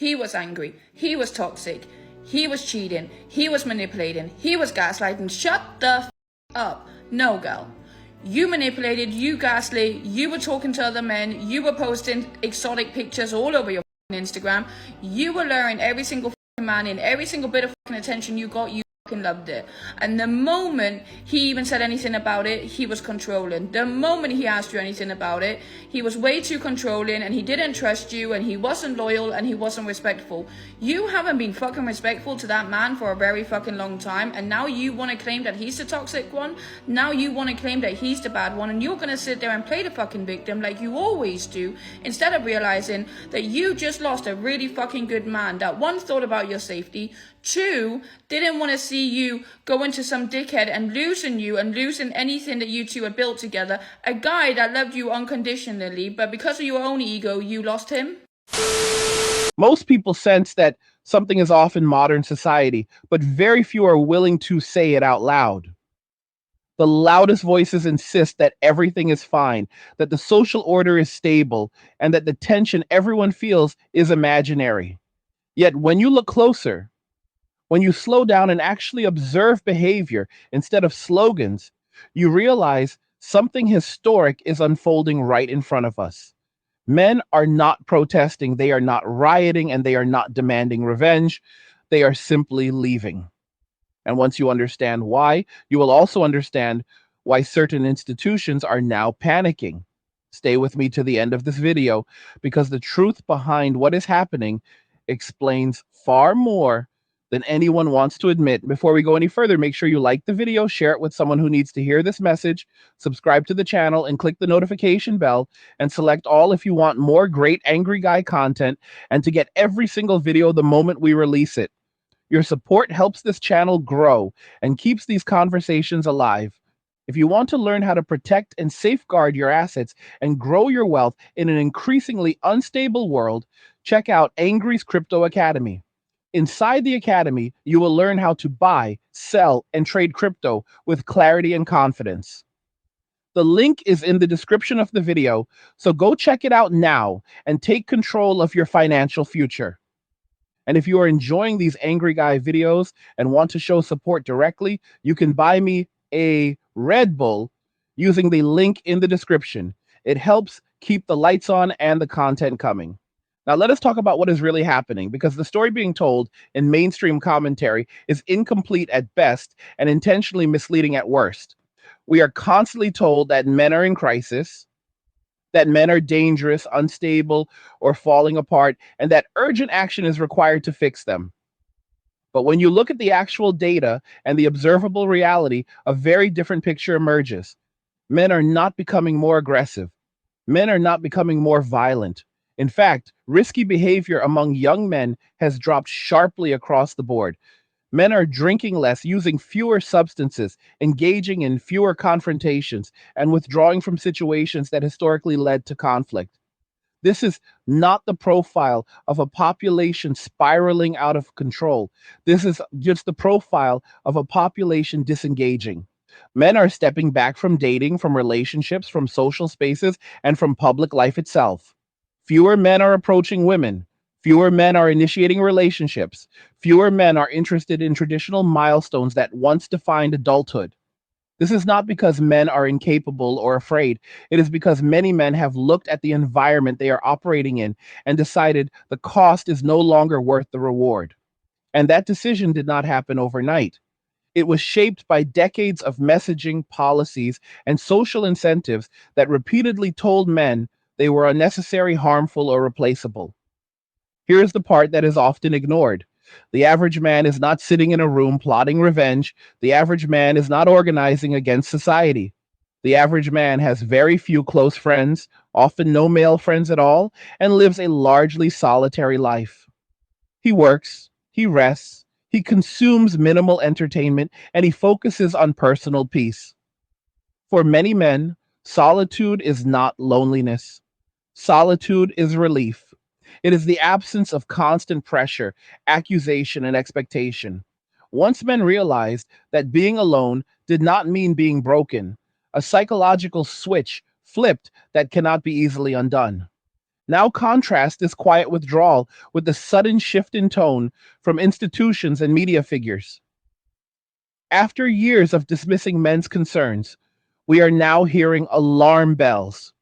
He was angry. He was toxic. He was cheating. He was manipulating. He was gaslighting. Shut the up. No, girl. You manipulated, you gaslit, you were talking to other men, you were posting exotic pictures all over your Instagram, you were luring every single man in, every single bit of attention you got, you loved it. And the moment he even said anything about it, he was controlling. The moment he asked you anything about it, he was way too controlling, and he didn't trust you, and he wasn't loyal, and he wasn't respectful. You haven't been fucking respectful to that man for a very fucking long time, and now you want to claim that he's the toxic one. Now you want to claim that he's the bad one, and you're gonna sit there and play the fucking victim like you always do, instead of realizing that you just lost a really fucking good man that, one, thought about your safety, two, didn't want to see you go into some dickhead and losing you and losing anything that you two had built together. A guy that loved you unconditionally, but because of your own ego, you lost him. Most people sense that something is off in modern society, but very few are willing to say it out loud. The loudest voices insist that everything is fine, that the social order is stable, and that the tension everyone feels is imaginary. Yet when you look closer, when you slow down and actually observe behavior instead of slogans, you realize something historic is unfolding right in front of us. Men are not protesting, they are not rioting, and they are not demanding revenge. They are simply leaving. And once you understand why, you will also understand why certain institutions are now panicking. Stay with me to the end of this video, because the truth behind what is happening explains far more than anyone wants to admit. Before we go any further, make sure you like the video, share it with someone who needs to hear this message, subscribe to the channel, and click the notification bell, and select all if you want more great Angry Guy content and to get every single video the moment we release it. Your support helps this channel grow and keeps these conversations alive. If you want to learn how to protect and safeguard your assets and grow your wealth in an increasingly unstable world, check out Angry's Crypto Academy. Inside the academy, you will learn how to buy, sell, and trade crypto with clarity and confidence. The link is in the description of the video, so go check it out now and take control of your financial future. And if you are enjoying these Angry Guy videos and want to show support directly, you can buy me a Red Bull using the link in the description. It helps keep the lights on and the content coming. Now let us talk about what is really happening, because the story being told in mainstream commentary is incomplete at best and intentionally misleading at worst. We are constantly told that men are in crisis, that men are dangerous, unstable, or falling apart, and that urgent action is required to fix them. But when you look at the actual data and the observable reality, a very different picture emerges. Men are not becoming more aggressive. Men are not becoming more violent. In fact, risky behavior among young men has dropped sharply across the board. Men are drinking less, using fewer substances, engaging in fewer confrontations, and withdrawing from situations that historically led to conflict. This is not the profile of a population spiraling out of control. This is just the profile of a population disengaging. Men are stepping back from dating, from relationships, from social spaces, and from public life itself. Fewer men are approaching women. Fewer men are initiating relationships. Fewer men are interested in traditional milestones that once defined adulthood. This is not because men are incapable or afraid. It is because many men have looked at the environment they are operating in and decided the cost is no longer worth the reward. And that decision did not happen overnight. It was shaped by decades of messaging, policies, and social incentives that repeatedly told men they were unnecessary, harmful, or replaceable. Here's the part that is often ignored. The average man is not sitting in a room plotting revenge. The average man is not organizing against society. The average man has very few close friends, often no male friends at all, and lives a largely solitary life. He works, he rests, he consumes minimal entertainment, and he focuses on personal peace. For many men, solitude is not loneliness. Solitude is relief. It is the absence of constant pressure, accusation, and expectation. Once men realized that being alone did not mean being broken, a psychological switch flipped that cannot be easily undone. Now contrast this quiet withdrawal with the sudden shift in tone from institutions and media figures. After years of dismissing men's concerns, we are now hearing alarm bells.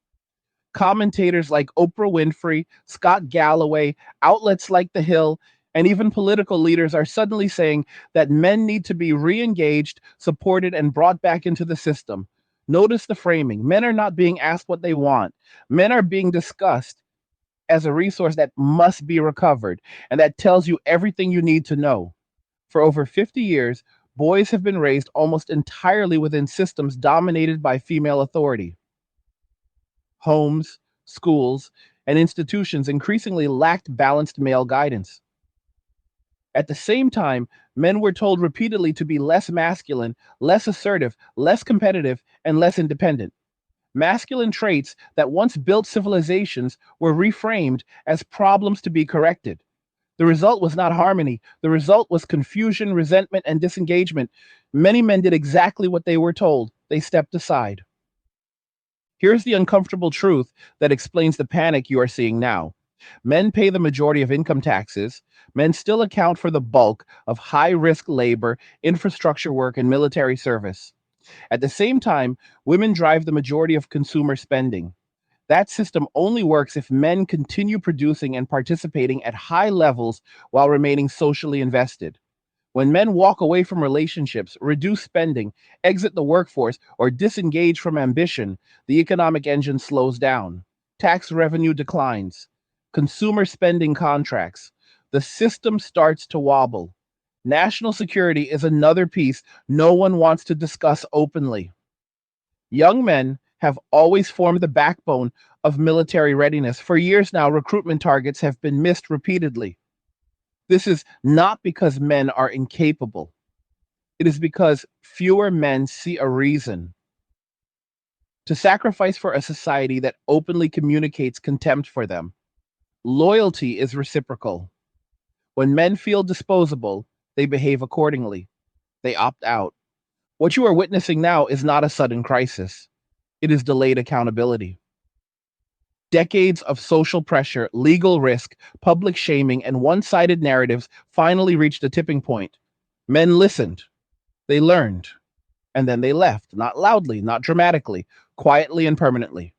Commentators like Oprah Winfrey, Scott Galloway, outlets like The Hill, and even political leaders are suddenly saying that men need to be re engaged, supported, and brought back into the system. Notice the framing. Men are not being asked what they want, men are being discussed as a resource that must be recovered, and that tells you everything you need to know. For over 50 years, boys have been raised almost entirely within systems dominated by female authority. Homes, schools, and institutions increasingly lacked balanced male guidance. At the same time, men were told repeatedly to be less masculine, less assertive, less competitive, and less independent. Masculine traits that once built civilizations were reframed as problems to be corrected. The result was not harmony. The result was confusion, resentment, and disengagement. Many men did exactly what they were told. They stepped aside. Here's the uncomfortable truth that explains the panic you are seeing now. Men pay the majority of income taxes. Men still account for the bulk of high risk labor, infrastructure work, and military service. At the same time, women drive the majority of consumer spending. That system only works if men continue producing and participating at high levels while remaining socially invested. When men walk away from relationships, reduce spending, exit the workforce, or disengage from ambition, the economic engine slows down. Tax revenue declines. Consumer spending contracts. The system starts to wobble. National security is another piece no one wants to discuss openly. Young men have always formed the backbone of military readiness. For years now, recruitment targets have been missed repeatedly. This is not because men are incapable. It is because fewer men see a reason to sacrifice for a society that openly communicates contempt for them. Loyalty is reciprocal. When men feel disposable, they behave accordingly. They opt out. What you are witnessing now is not a sudden crisis. It is delayed accountability. Decades of social pressure, legal risk, public shaming, and one sided narratives finally reached a tipping point. Men listened, they learned, and then they left, not loudly, not dramatically, quietly and permanently.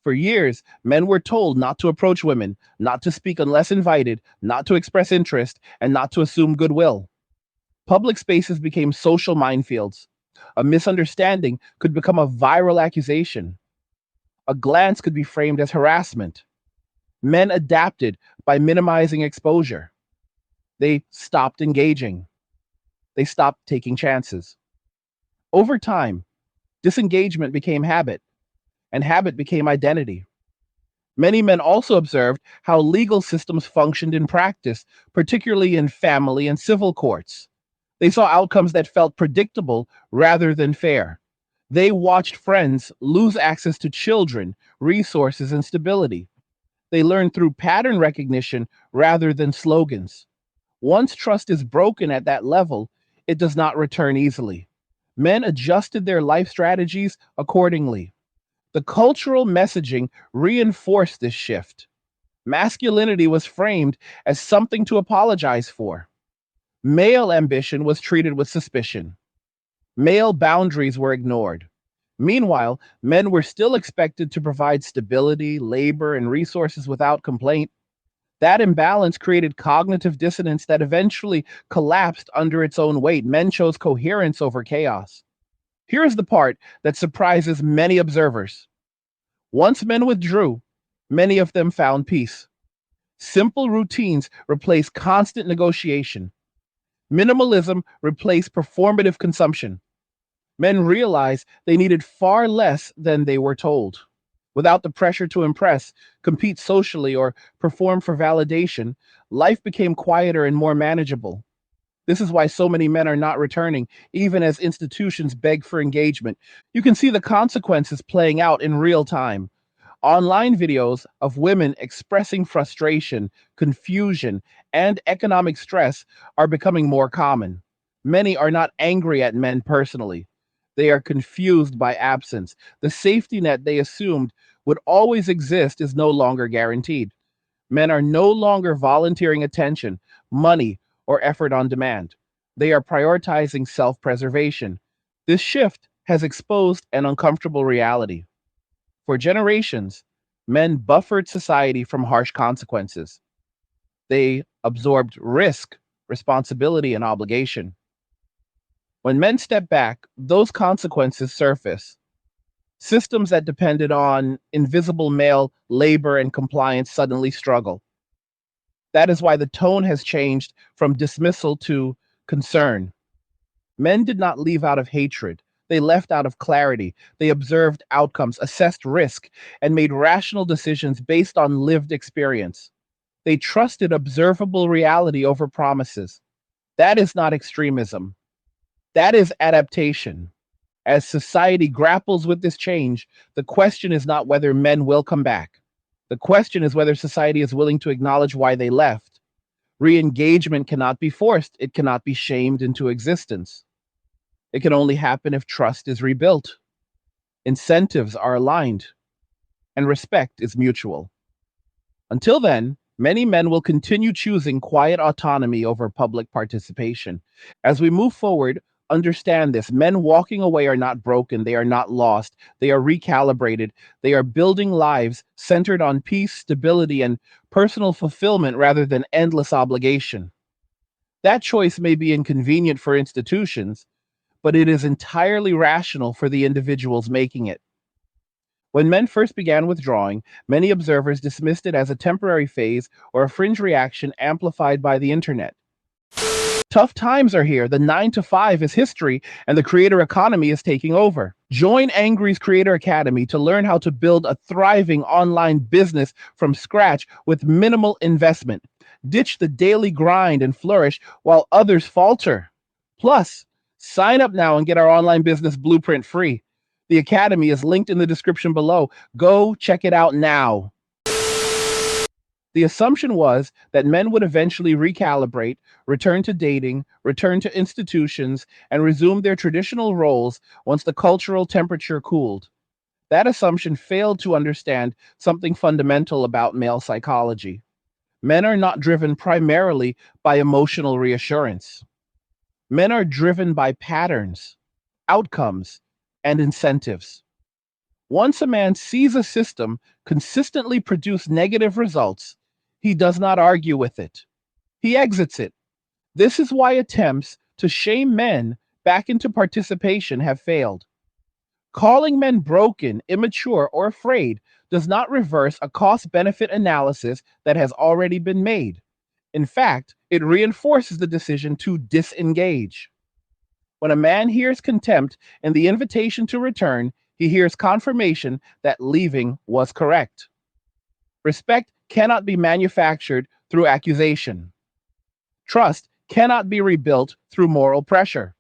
For years, men were told not to approach women, not to speak unless invited, not to express interest, and not to assume goodwill. Public spaces became social minefields. A misunderstanding could become a viral accusation. A glance could be framed as harassment. Men adapted by minimizing exposure. They stopped engaging. They stopped taking chances. Over time, disengagement became habit, and habit became identity. Many men also observed how legal systems functioned in practice, particularly in family and civil courts. They saw outcomes that felt predictable rather than fair. They watched friends lose access to children, resources, and stability. They learned through pattern recognition rather than slogans. Once trust is broken at that level, it does not return easily. Men adjusted their life strategies accordingly. The cultural messaging reinforced this shift. Masculinity was framed as something to apologize for. Male ambition was treated with suspicion. Male boundaries were ignored. Meanwhile, men were still expected to provide stability, labor, and resources without complaint. That imbalance created cognitive dissonance that eventually collapsed under its own weight. Men chose coherence over chaos. Here's the part that surprises many observers. Once men withdrew, many of them found peace. Simple routines replaced constant negotiation. Minimalism replaced performative consumption. Men realized they needed far less than they were told. Without the pressure to impress, compete socially, or perform for validation, life became quieter and more manageable. This is why so many men are not returning, even as institutions beg for engagement. You can see the consequences playing out in real time. Online videos of women expressing frustration, confusion, and economic stress are becoming more common. Many are not angry at men personally. They are confused by absence. The safety net they assumed would always exist is no longer guaranteed. Men are no longer volunteering attention, money, or effort on demand. They are prioritizing self preservation. This shift has exposed an uncomfortable reality. For generations, men buffered society from harsh consequences. They absorbed risk, responsibility, and obligation. When men step back, those consequences surface. Systems that depended on invisible male labor and compliance suddenly struggle. That is why the tone has changed from dismissal to concern. Men did not leave out of hatred. They left out of clarity. They observed outcomes, assessed risk, and made rational decisions based on lived experience. They trusted observable reality over promises. That is not extremism. That is adaptation. As society grapples with this change, the question is not whether men will come back. The question is whether society is willing to acknowledge why they left. Re-engagement cannot be forced. It cannot be shamed into existence. It can only happen if trust is rebuilt, incentives are aligned, and respect is mutual. Until then, many men will continue choosing quiet autonomy over public participation. As we move forward, understand this: men walking away are not broken, they are not lost, they are recalibrated, they are building lives centered on peace, stability, and personal fulfillment rather than endless obligation. That choice may be inconvenient for institutions, but it is entirely rational for the individuals making it. When men first began withdrawing, many observers dismissed it as a temporary phase or a fringe reaction amplified by the internet. Tough times are here. The 9 to 5 is history, and the creator economy is taking over. Join Angry's Creator Academy to learn how to build a thriving online business from scratch with minimal investment. Ditch the daily grind and flourish while others falter. Plus, sign up now and get our online business blueprint free. The Academy is linked in the description below. Go check it out now. The assumption was that men would eventually recalibrate, return to dating, return to institutions, and resume their traditional roles once the cultural temperature cooled. That assumption failed to understand something fundamental about male psychology. Men are not driven primarily by emotional reassurance. Men are driven by patterns, outcomes, and incentives. Once a man sees a system consistently produce negative results, he does not argue with it. He exits it. This is why attempts to shame men back into participation have failed. Calling men broken, immature, or afraid does not reverse a cost-benefit analysis that has already been made. In fact, it reinforces the decision to disengage. When a man hears contempt and the invitation to return, he hears confirmation that leaving was correct. Respect cannot be manufactured through accusation. Trust cannot be rebuilt through moral pressure.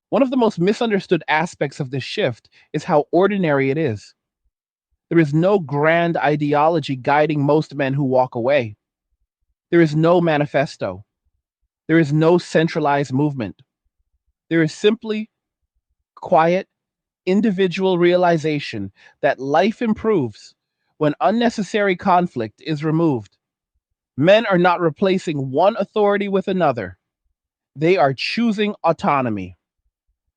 One of the most misunderstood aspects of this shift is how ordinary it is. There is no grand ideology guiding most men who walk away. There is no manifesto. There is no centralized movement. There is simply quiet, individual realization that life improves when unnecessary conflict is removed. Men are not replacing one authority with another. They are choosing autonomy.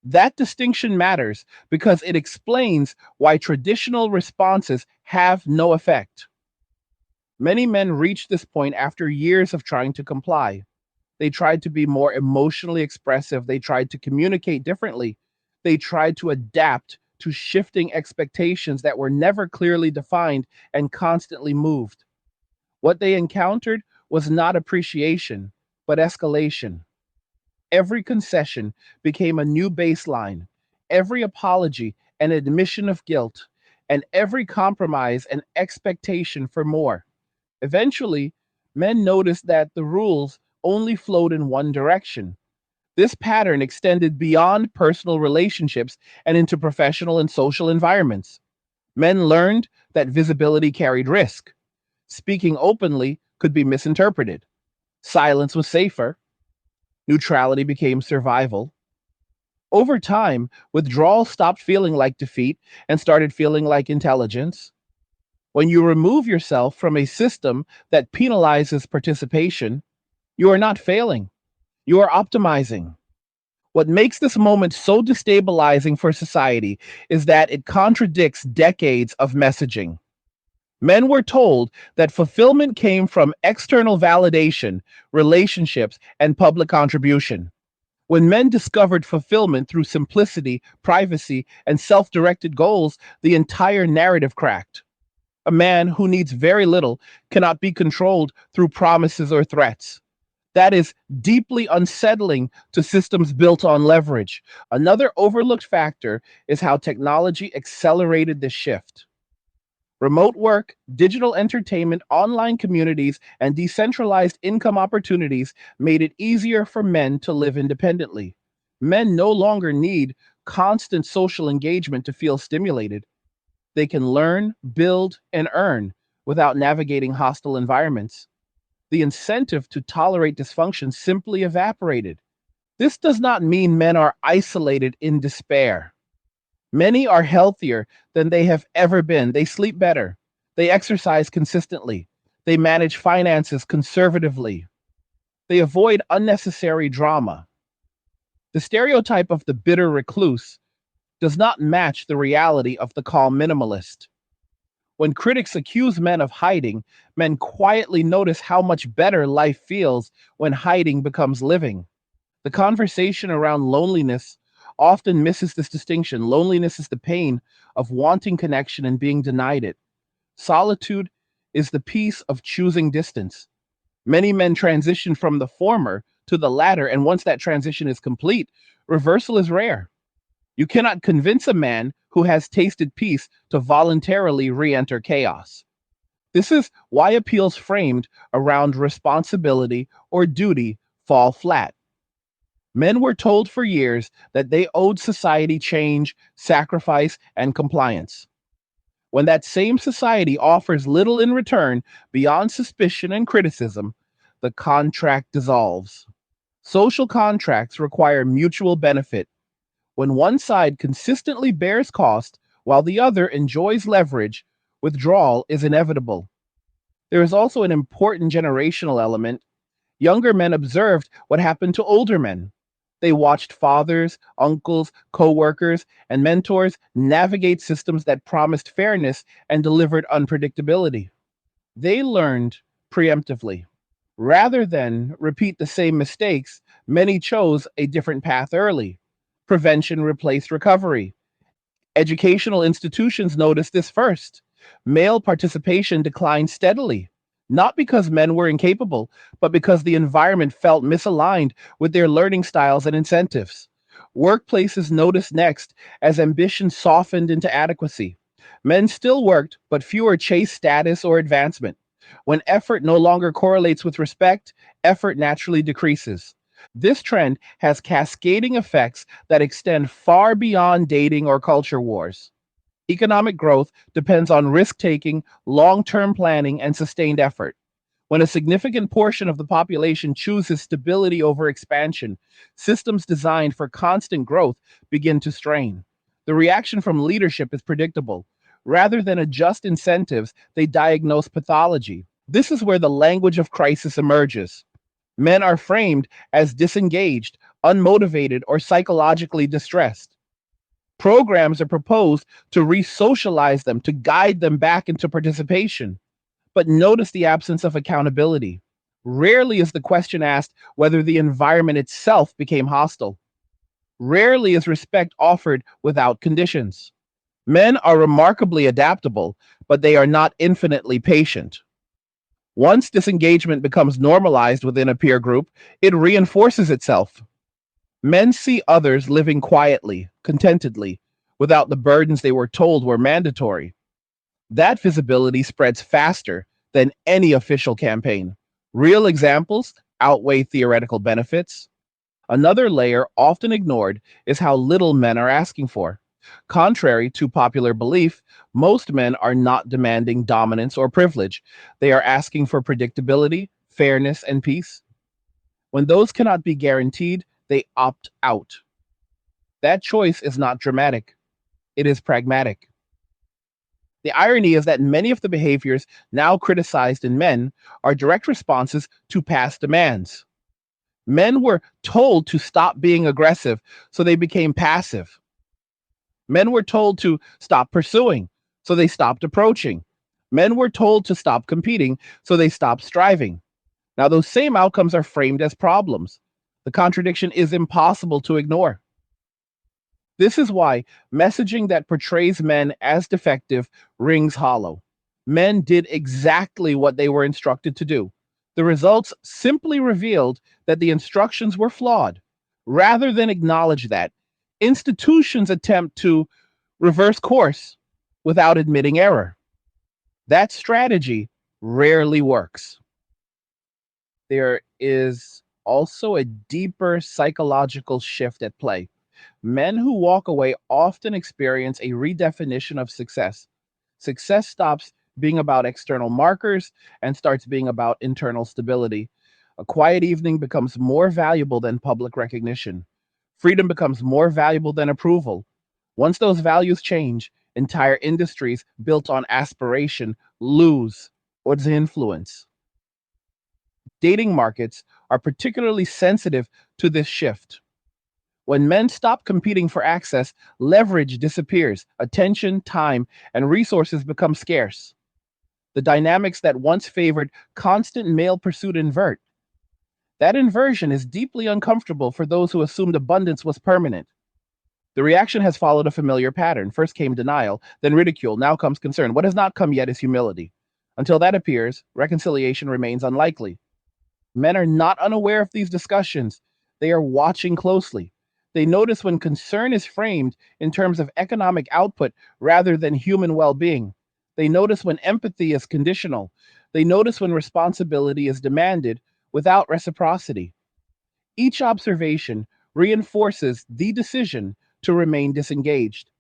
That distinction matters because it explains why traditional responses have no effect. Many men reach this point after years of trying to comply. They tried to be more emotionally expressive. They tried to communicate differently. They tried to adapt to shifting expectations that were never clearly defined and constantly moved. What they encountered was not appreciation, but escalation. Every concession became a new baseline, every apology an admission of guilt, and every compromise an expectation for more. Eventually, men noticed that the rules only flowed in one direction. This pattern extended beyond personal relationships and into professional and social environments. Men learned that visibility carried risk. Speaking openly could be misinterpreted. Silence was safer. Neutrality became survival. Over time, withdrawal stopped feeling like defeat and started feeling like intelligence. When you remove yourself from a system that penalizes participation, you are not failing, you are optimizing. What makes this moment so destabilizing for society is that it contradicts decades of messaging. Men were told that fulfillment came from external validation, relationships, and public contribution. When men discovered fulfillment through simplicity, privacy, and self directed goals, the entire narrative cracked. A man who needs very little cannot be controlled through promises or threats. That is deeply unsettling to systems built on leverage. Another overlooked factor is how technology accelerated this shift. Remote work, digital entertainment, online communities, and decentralized income opportunities made it easier for men to live independently. Men no longer need constant social engagement to feel stimulated. They can learn, build, and earn without navigating hostile environments. The incentive to tolerate dysfunction simply evaporated. This does not mean men are isolated in despair. Many are healthier than they have ever been. They sleep better. They exercise consistently. They manage finances conservatively. They avoid unnecessary drama. The stereotype of the bitter recluse does not match the reality of the calm minimalist. When critics accuse men of hiding, men quietly notice how much better life feels when hiding becomes living. The conversation around loneliness often misses this distinction. Loneliness is the pain of wanting connection and being denied it. Solitude is the peace of choosing distance. Many men transition from the former to the latter, and once that transition is complete, reversal is rare. You cannot convince a man who has tasted peace to voluntarily re enter chaos. This is why appeals framed around responsibility or duty fall flat. Men were told for years that they owed society change, sacrifice, and compliance. When that same society offers little in return beyond suspicion and criticism, the contract dissolves. Social contracts require mutual benefit. When one side consistently bears cost while the other enjoys leverage, withdrawal is inevitable. There is also an important generational element. Younger men observed what happened to older men. They watched fathers, uncles, co-workers, and mentors navigate systems that promised fairness and delivered unpredictability. They learned preemptively. Rather than repeat the same mistakes, many chose a different path early. Prevention replaced recovery. Educational institutions noticed this first. Male participation declined steadily, not because men were incapable, but because the environment felt misaligned with their learning styles and incentives. Workplaces noticed next as ambition softened into adequacy. Men still worked, but fewer chased status or advancement. When effort no longer correlates with respect, effort naturally decreases. This trend has cascading effects that extend far beyond dating or culture wars. Economic growth depends on risk taking, long term planning, and sustained effort. When a significant portion of the population chooses stability over expansion, systems designed for constant growth begin to strain. The reaction from leadership is predictable. Rather than adjust incentives, they diagnose pathology. This is where the language of crisis emerges. Men are framed as disengaged, unmotivated, or psychologically distressed. Programs are proposed to re socialize them, to guide them back into participation. But notice the absence of accountability. Rarely is the question asked whether the environment itself became hostile. Rarely is respect offered without conditions. Men are remarkably adaptable, but they are not infinitely patient. Once disengagement becomes normalized within a peer group, it reinforces itself. Men see others living quietly, contentedly, without the burdens they were told were mandatory. That visibility spreads faster than any official campaign. Real examples outweigh theoretical benefits. Another layer often ignored is how little men are asking for. Contrary to popular belief, most men are not demanding dominance or privilege. They are asking for predictability, fairness, and peace. When those cannot be guaranteed, they opt out. That choice is not dramatic, it is pragmatic. The irony is that many of the behaviors now criticized in men are direct responses to past demands. Men were told to stop being aggressive, so they became passive. Men were told to stop pursuing, so they stopped approaching. Men were told to stop competing, so they stopped striving. Now, those same outcomes are framed as problems. The contradiction is impossible to ignore. This is why messaging that portrays men as defective rings hollow. Men did exactly what they were instructed to do. The results simply revealed that the instructions were flawed. Rather than acknowledge that, institutions attempt to reverse course without admitting error. That strategy rarely works. There is also a deeper psychological shift at play. Men who walk away often experience a redefinition of success. Success stops being about external markers and starts being about internal stability. A quiet evening becomes more valuable than public recognition. Freedom becomes more valuable than approval. Once those values change, entire industries built on aspiration lose its influence. Dating markets are particularly sensitive to this shift. When men stop competing for access, leverage disappears, attention, time, and resources become scarce. The dynamics that once favored constant male pursuit invert. That inversion is deeply uncomfortable for those who assumed abundance was permanent. The reaction has followed a familiar pattern. First came denial, then ridicule, now comes concern. What has not come yet is humility. Until that appears, reconciliation remains unlikely. Men are not unaware of these discussions. They are watching closely. They notice when concern is framed in terms of economic output rather than human well being. They notice when empathy is conditional. They notice when responsibility is demanded without reciprocity. Each observation reinforces the decision to remain disengaged.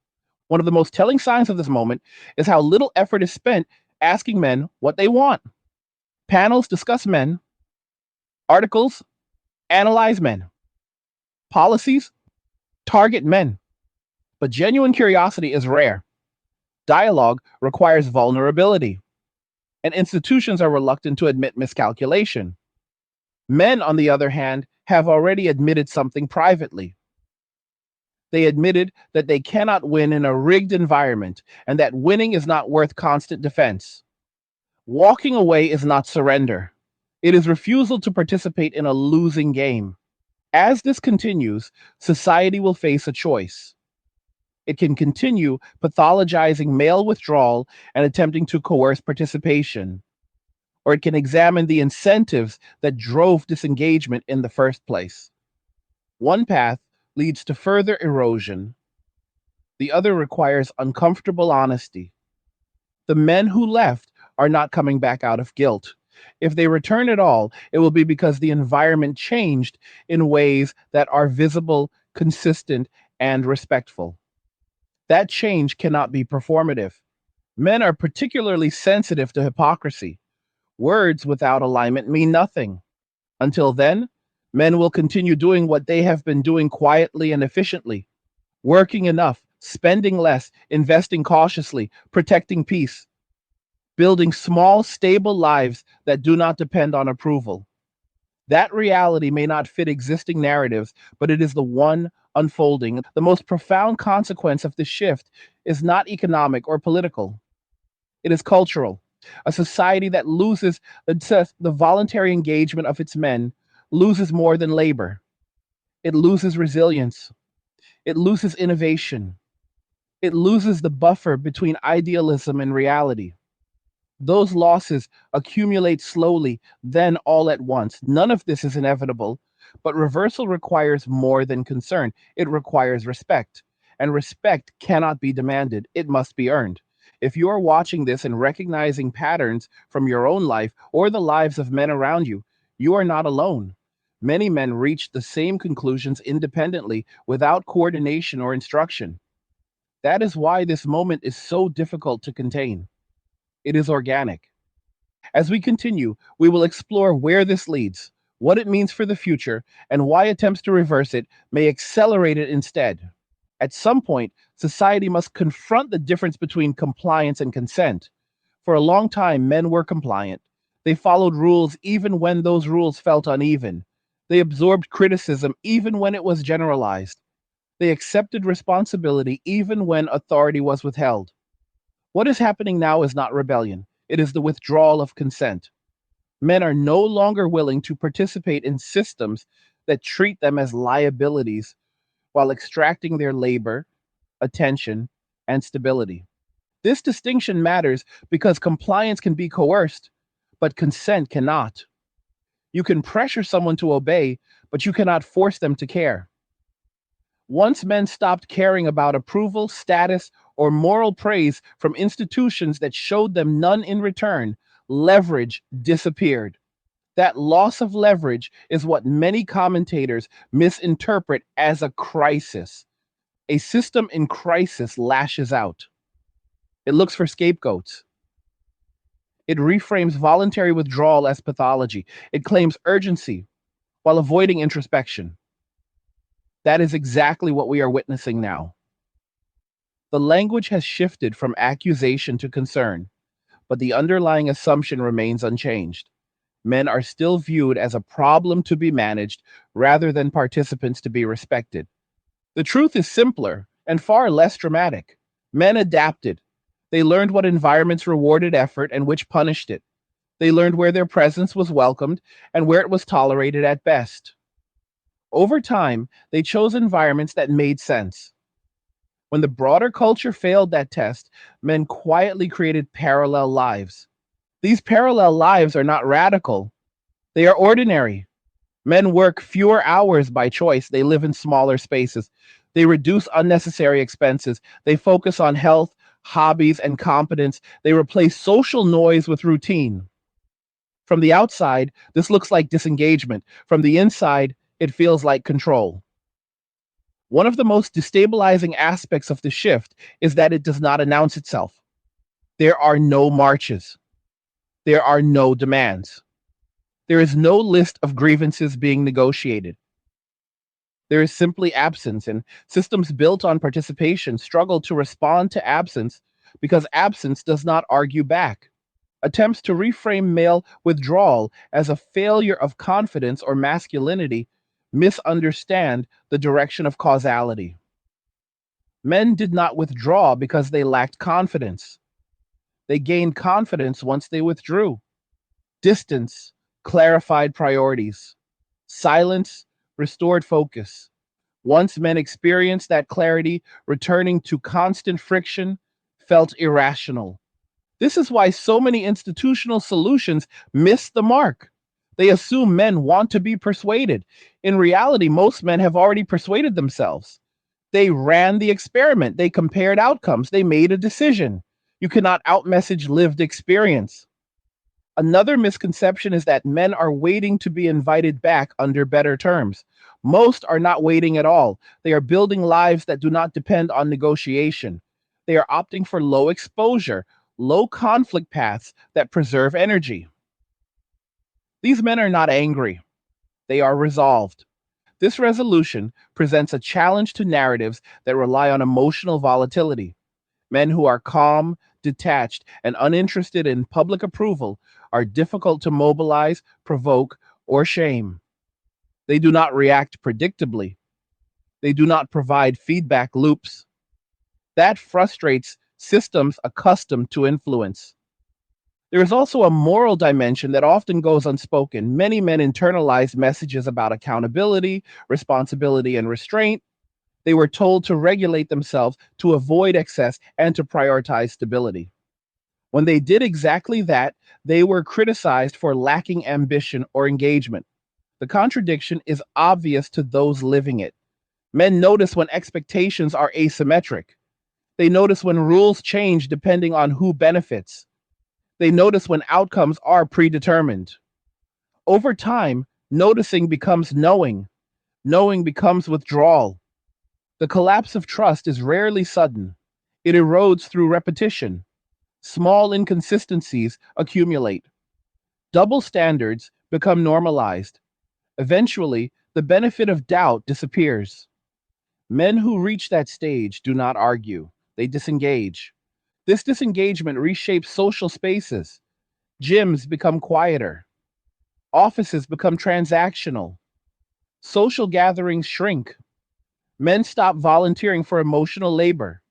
One of the most telling signs of this moment is how little effort is spent asking men what they want. Panels discuss men, articles analyze men, policies target men, but genuine curiosity is rare. Dialogue requires vulnerability, and institutions are reluctant to admit miscalculation. Men, on the other hand, have already admitted something privately. They admitted that they cannot win in a rigged environment and that winning is not worth constant defense. Walking away is not surrender, it is refusal to participate in a losing game. As this continues, society will face a choice. It can continue pathologizing male withdrawal and attempting to coerce participation, or it can examine the incentives that drove disengagement in the first place. One path leads to further erosion, the other requires uncomfortable honesty. The men who left are not coming back out of guilt. If they return at all, it will be because the environment changed in ways that are visible, consistent, and respectful. That change cannot be performative. Men are particularly sensitive to hypocrisy. Words without alignment mean nothing. Until then, men will continue doing what they have been doing quietly and efficiently, working enough, spending less, investing cautiously, protecting peace, building small, stable lives that do not depend on approval. That reality may not fit existing narratives, but it is the one unfolding. The most profound consequence of this shift is not economic or political, it is cultural. A society that loses the voluntary engagement of its men loses more than labor. It loses resilience. It loses innovation. It loses the buffer between idealism and reality. Those losses accumulate slowly, then all at once. None of this is inevitable, but reversal requires more than concern. It requires respect. And respect cannot be demanded, it must be earned. If you are watching this and recognizing patterns from your own life or the lives of men around you, you are not alone. Many men reach the same conclusions independently without coordination or instruction. That is why this moment is so difficult to contain. It is organic. As we continue, we will explore where this leads, what it means for the future, and why attempts to reverse it may accelerate it instead. At some point, society must confront the difference between compliance and consent. For a long time, men were compliant. They followed rules even when those rules felt uneven. They absorbed criticism even when it was generalized. They accepted responsibility even when authority was withheld. What is happening now is not rebellion, it is the withdrawal of consent. Men are no longer willing to participate in systems that treat them as liabilities while extracting their labor, attention, and stability. This distinction matters because compliance can be coerced, but consent cannot. You can pressure someone to obey, but you cannot force them to care. Once men stopped caring about approval, status, or moral praise from institutions that showed them none in return, leverage disappeared. That loss of leverage is what many commentators misinterpret as a crisis. A system in crisis lashes out. It looks for scapegoats. It reframes voluntary withdrawal as pathology. It claims urgency while avoiding introspection. That is exactly what we are witnessing now. The language has shifted from accusation to concern, but the underlying assumption remains unchanged. Men are still viewed as a problem to be managed rather than participants to be respected. The truth is simpler and far less dramatic. Men adapted. They learned what environments rewarded effort and which punished it. They learned where their presence was welcomed and where it was tolerated at best. Over time, they chose environments that made sense. When the broader culture failed that test, men quietly created parallel lives. These parallel lives are not radical, they are ordinary. Men work fewer hours by choice, they live in smaller spaces. They reduce unnecessary expenses. They focus on health, hobbies, and competence. They replace social noise with routine. From the outside, this looks like disengagement. From the inside, it feels like control. One of the most destabilizing aspects of the shift is that it does not announce itself. There are no marches. There are no demands. There is no list of grievances being negotiated. There is simply absence, and systems built on participation struggle to respond to absence because absence does not argue back. Attempts to reframe male withdrawal as a failure of confidence or masculinity misunderstand the direction of causality. Men did not withdraw because they lacked confidence. They gained confidence once they withdrew. Distance clarified priorities. Silence restored focus. Once men experienced that clarity, returning to constant friction felt irrational. This is why so many institutional solutions miss the mark. They assume men want to be persuaded. In reality, most men have already persuaded themselves. They ran the experiment, they compared outcomes, they made a decision. You cannot outmessage lived experience. Another misconception is that men are waiting to be invited back under better terms. Most are not waiting at all. They are building lives that do not depend on negotiation. They are opting for low exposure, low conflict paths that preserve energy. These men are not angry, they are resolved. This resolution presents a challenge to narratives that rely on emotional volatility. Men who are calm, detached, and uninterested in public approval are difficult to mobilize, provoke, or shame. They do not react predictably. They do not provide feedback loops. That frustrates systems accustomed to influence. There is also a moral dimension that often goes unspoken. Many men internalize messages about accountability, responsibility, and restraint. They were told to regulate themselves, to avoid excess, and to prioritize stability. When they did exactly that, they were criticized for lacking ambition or engagement. The contradiction is obvious to those living it. Men notice when expectations are asymmetric. They notice when rules change depending on who benefits. They notice when outcomes are predetermined. Over time, noticing becomes knowing. Knowing becomes withdrawal. The collapse of trust is rarely sudden. It erodes through repetition. Small inconsistencies accumulate. Double standards become normalized. Eventually, the benefit of doubt disappears. Men who reach that stage do not argue, they disengage. This disengagement reshapes social spaces. Gyms become quieter, offices become transactional, social gatherings shrink. Men stop volunteering for emotional labor.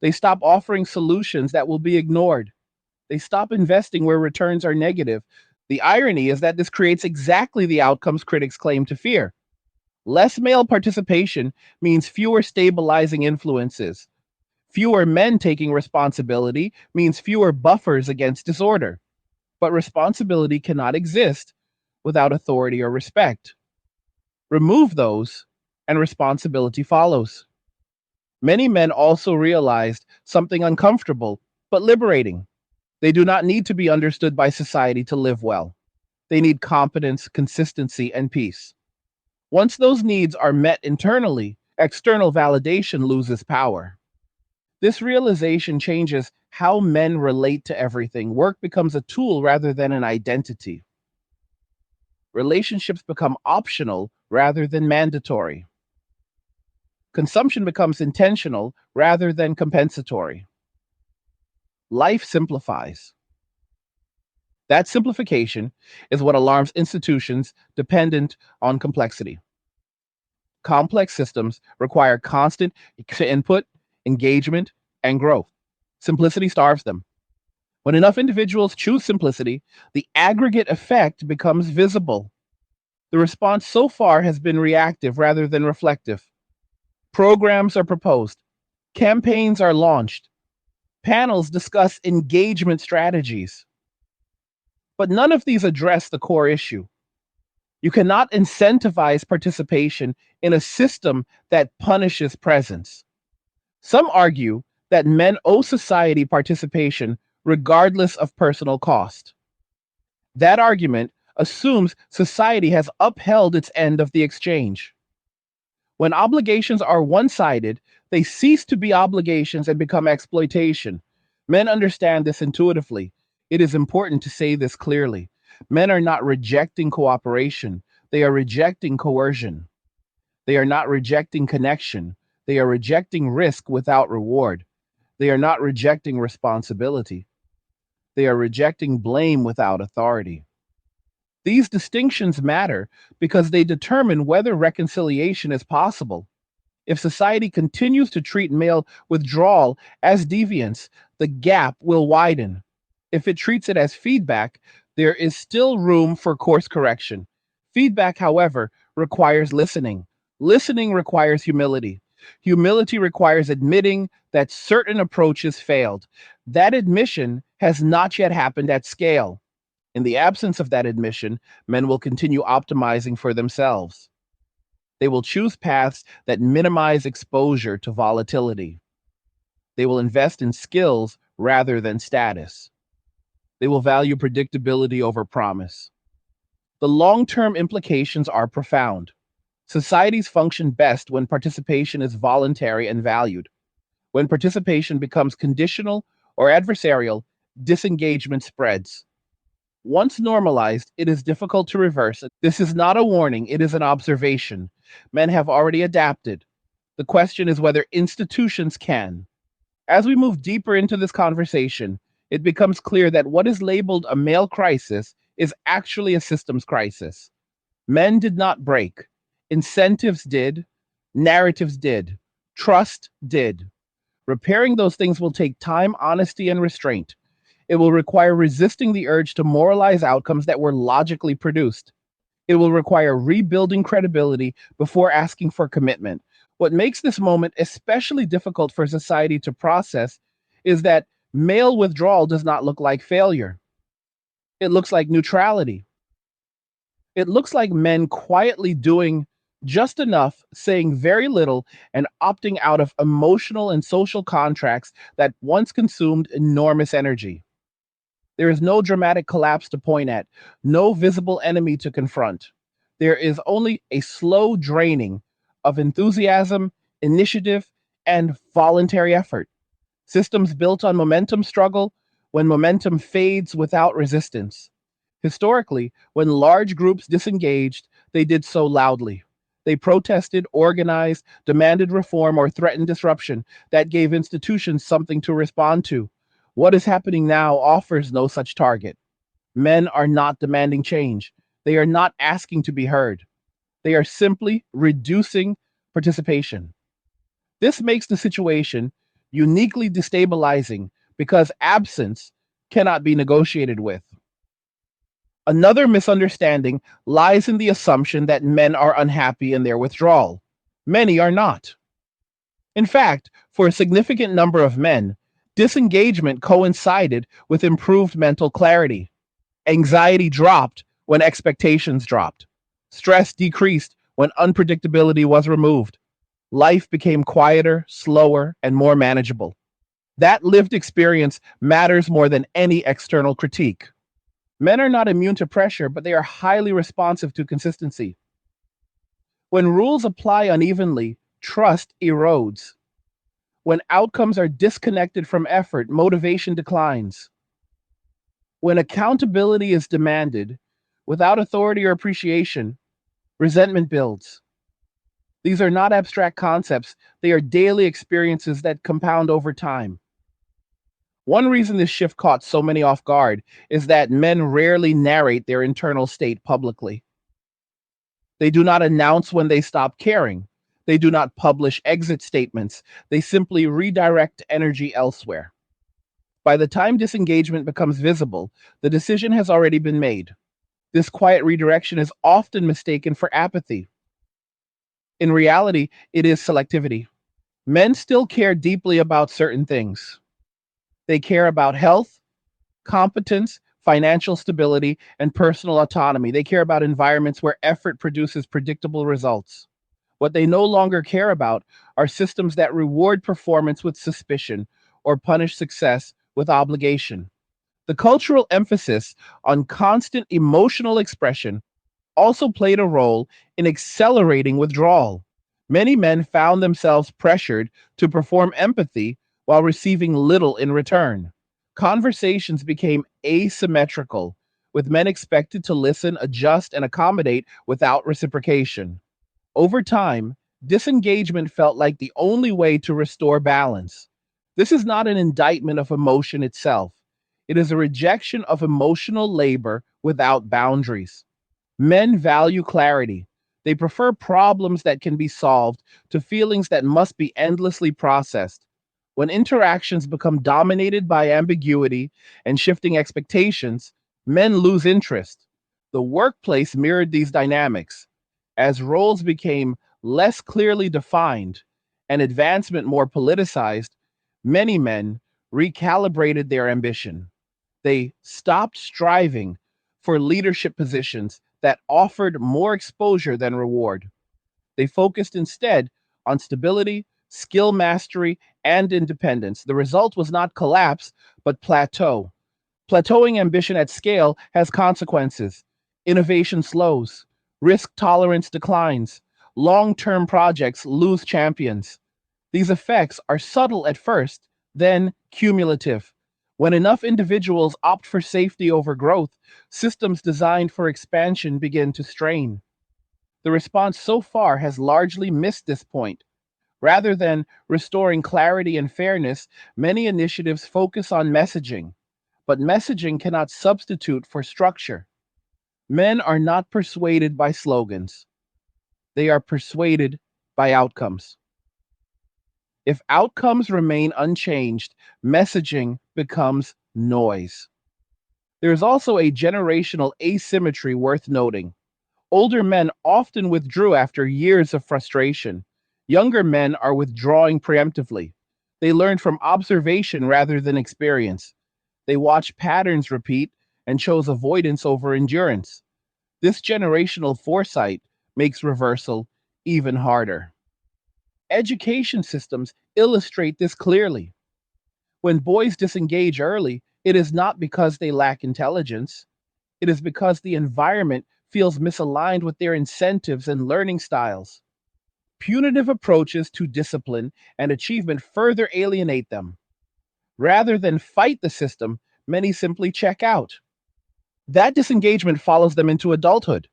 They stop offering solutions that will be ignored. They stop investing where returns are negative. The irony is that this creates exactly the outcomes critics claim to fear. Less male participation means fewer stabilizing influences. Fewer men taking responsibility means fewer buffers against disorder. But responsibility cannot exist without authority or respect. Remove those, and responsibility follows. Many men also realized something uncomfortable but liberating. They do not need to be understood by society to live well. They need competence, consistency, and peace. Once those needs are met internally, external validation loses power. This realization changes how men relate to everything. Work becomes a tool rather than an identity. Relationships become optional rather than mandatory. Consumption becomes intentional rather than compensatory. Life simplifies. That simplification is what alarms institutions dependent on complexity. Complex systems require constant input, engagement, and growth. Simplicity starves them. When enough individuals choose simplicity, the aggregate effect becomes visible. The response so far has been reactive rather than reflective. Programs are proposed, campaigns are launched, panels discuss engagement strategies. But none of these address the core issue. You cannot incentivize participation in a system that punishes presence. Some argue that men owe society participation regardless of personal cost. That argument assumes society has upheld its end of the exchange. When obligations are one sided, they cease to be obligations and become exploitation. Men understand this intuitively. It is important to say this clearly. Men are not rejecting cooperation, they are rejecting coercion. They are not rejecting connection, they are rejecting risk without reward. They are not rejecting responsibility, they are rejecting blame without authority. These distinctions matter because they determine whether reconciliation is possible. If society continues to treat male withdrawal as deviance, the gap will widen. If it treats it as feedback, there is still room for course correction. Feedback, however, requires listening. Listening requires humility. Humility requires admitting that certain approaches failed. That admission has not yet happened at scale. In the absence of that admission, men will continue optimizing for themselves. They will choose paths that minimize exposure to volatility. They will invest in skills rather than status. They will value predictability over promise. The long term implications are profound. Societies function best when participation is voluntary and valued. When participation becomes conditional or adversarial, disengagement spreads. Once normalized, it is difficult to reverse. This is not a warning, it is an observation. Men have already adapted. The question is whether institutions can. As we move deeper into this conversation, it becomes clear that what is labeled a male crisis is actually a systems crisis. Men did not break. Incentives did. Narratives did. Trust did. Repairing those things will take time, honesty, and restraint. It will require resisting the urge to moralize outcomes that were logically produced. It will require rebuilding credibility before asking for commitment. What makes this moment especially difficult for society to process is that male withdrawal does not look like failure. It looks like neutrality. It looks like men quietly doing just enough, saying very little, and opting out of emotional and social contracts that once consumed enormous energy. There is no dramatic collapse to point at, no visible enemy to confront. There is only a slow draining of enthusiasm, initiative, and voluntary effort. Systems built on momentum struggle when momentum fades without resistance. Historically, when large groups disengaged, they did so loudly. They protested, organized, demanded reform, or threatened disruption that gave institutions something to respond to. What is happening now offers no such target. Men are not demanding change. They are not asking to be heard. They are simply reducing participation. This makes the situation uniquely destabilizing because absence cannot be negotiated with. Another misunderstanding lies in the assumption that men are unhappy in their withdrawal. Many are not. In fact, for a significant number of men, disengagement coincided with improved mental clarity. Anxiety dropped when expectations dropped. Stress decreased when unpredictability was removed. Life became quieter, slower, and more manageable. That lived experience matters more than any external critique. Men are not immune to pressure, but they are highly responsive to consistency. When rules apply unevenly, trust erodes. When outcomes are disconnected from effort, motivation declines. When accountability is demanded, without authority or appreciation, resentment builds. These are not abstract concepts, they are daily experiences that compound over time. One reason this shift caught so many off guard is that men rarely narrate their internal state publicly. They do not announce when they stop caring. They do not publish exit statements. They simply redirect energy elsewhere. By the time disengagement becomes visible, the decision has already been made. This quiet redirection is often mistaken for apathy. In reality, it is selectivity. Men still care deeply about certain things. They care about health, competence, financial stability, and personal autonomy. They care about environments where effort produces predictable results. What they no longer care about are systems that reward performance with suspicion or punish success with obligation. The cultural emphasis on constant emotional expression also played a role in accelerating withdrawal. Many men found themselves pressured to perform empathy while receiving little in return. Conversations became asymmetrical, with men expected to listen, adjust, and accommodate without reciprocation. Over time, disengagement felt like the only way to restore balance. This is not an indictment of emotion itself, it is a rejection of emotional labor without boundaries. Men value clarity. They prefer problems that can be solved to feelings that must be endlessly processed. When interactions become dominated by ambiguity and shifting expectations, men lose interest. The workplace mirrored these dynamics. As roles became less clearly defined and advancement more politicized, many men recalibrated their ambition. They stopped striving for leadership positions that offered more exposure than reward. They focused instead on stability, skill mastery, and independence. The result was not collapse, but plateau. Plateauing ambition at scale has consequences. Innovation slows, risk tolerance declines, long term projects lose champions. These effects are subtle at first, then cumulative. When enough individuals opt for safety over growth, systems designed for expansion begin to strain. The response so far has largely missed this point. Rather than restoring clarity and fairness, many initiatives focus on messaging, but messaging cannot substitute for structure. Men are not persuaded by slogans, they are persuaded by outcomes. If outcomes remain unchanged, messaging becomes noise. There is also a generational asymmetry worth noting. Older men often withdrew after years of frustration. Younger men are withdrawing preemptively. They learn from observation rather than experience. They watch patterns repeat and chose avoidance over endurance. This generational foresight makes reversal even harder. Education systems illustrate this clearly. When boys disengage early, it is not because they lack intelligence. It is because the environment feels misaligned with their incentives and learning styles. Punitive approaches to discipline and achievement further alienate them. Rather than fight the system, many simply check out. That disengagement follows them into adulthood.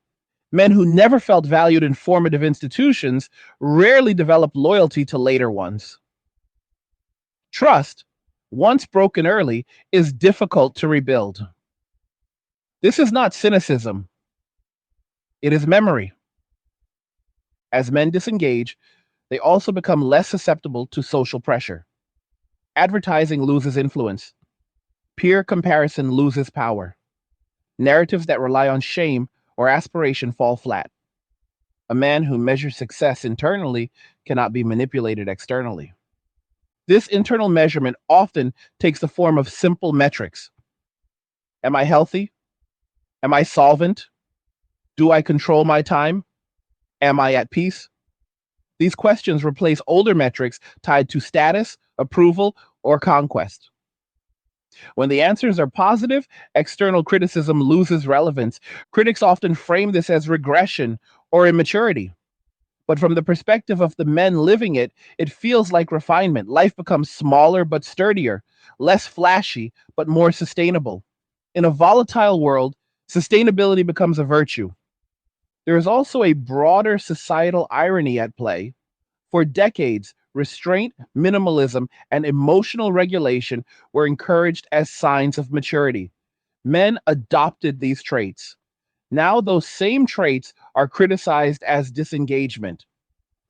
Men who never felt valued in formative institutions rarely develop loyalty to later ones. Trust, once broken early, is difficult to rebuild. This is not cynicism, it is memory. As men disengage, they also become less susceptible to social pressure. Advertising loses influence. Peer comparison loses power. Narratives that rely on shame or aspiration fall flat. A man who measures success internally cannot be manipulated externally. This internal measurement often takes the form of simple metrics. Am I healthy? Am I solvent? Do I control my time? Am I at peace? These questions replace older metrics tied to status, approval, or conquest. When the answers are positive, external criticism loses relevance. Critics often frame this as regression or immaturity. But from the perspective of the men living it, it feels like refinement. Life becomes smaller but sturdier, less flashy but more sustainable. In a volatile world, sustainability becomes a virtue. There is also a broader societal irony at play. For decades, restraint, minimalism, and emotional regulation were encouraged as signs of maturity. Men adopted these traits. Now, those same traits are criticized as disengagement.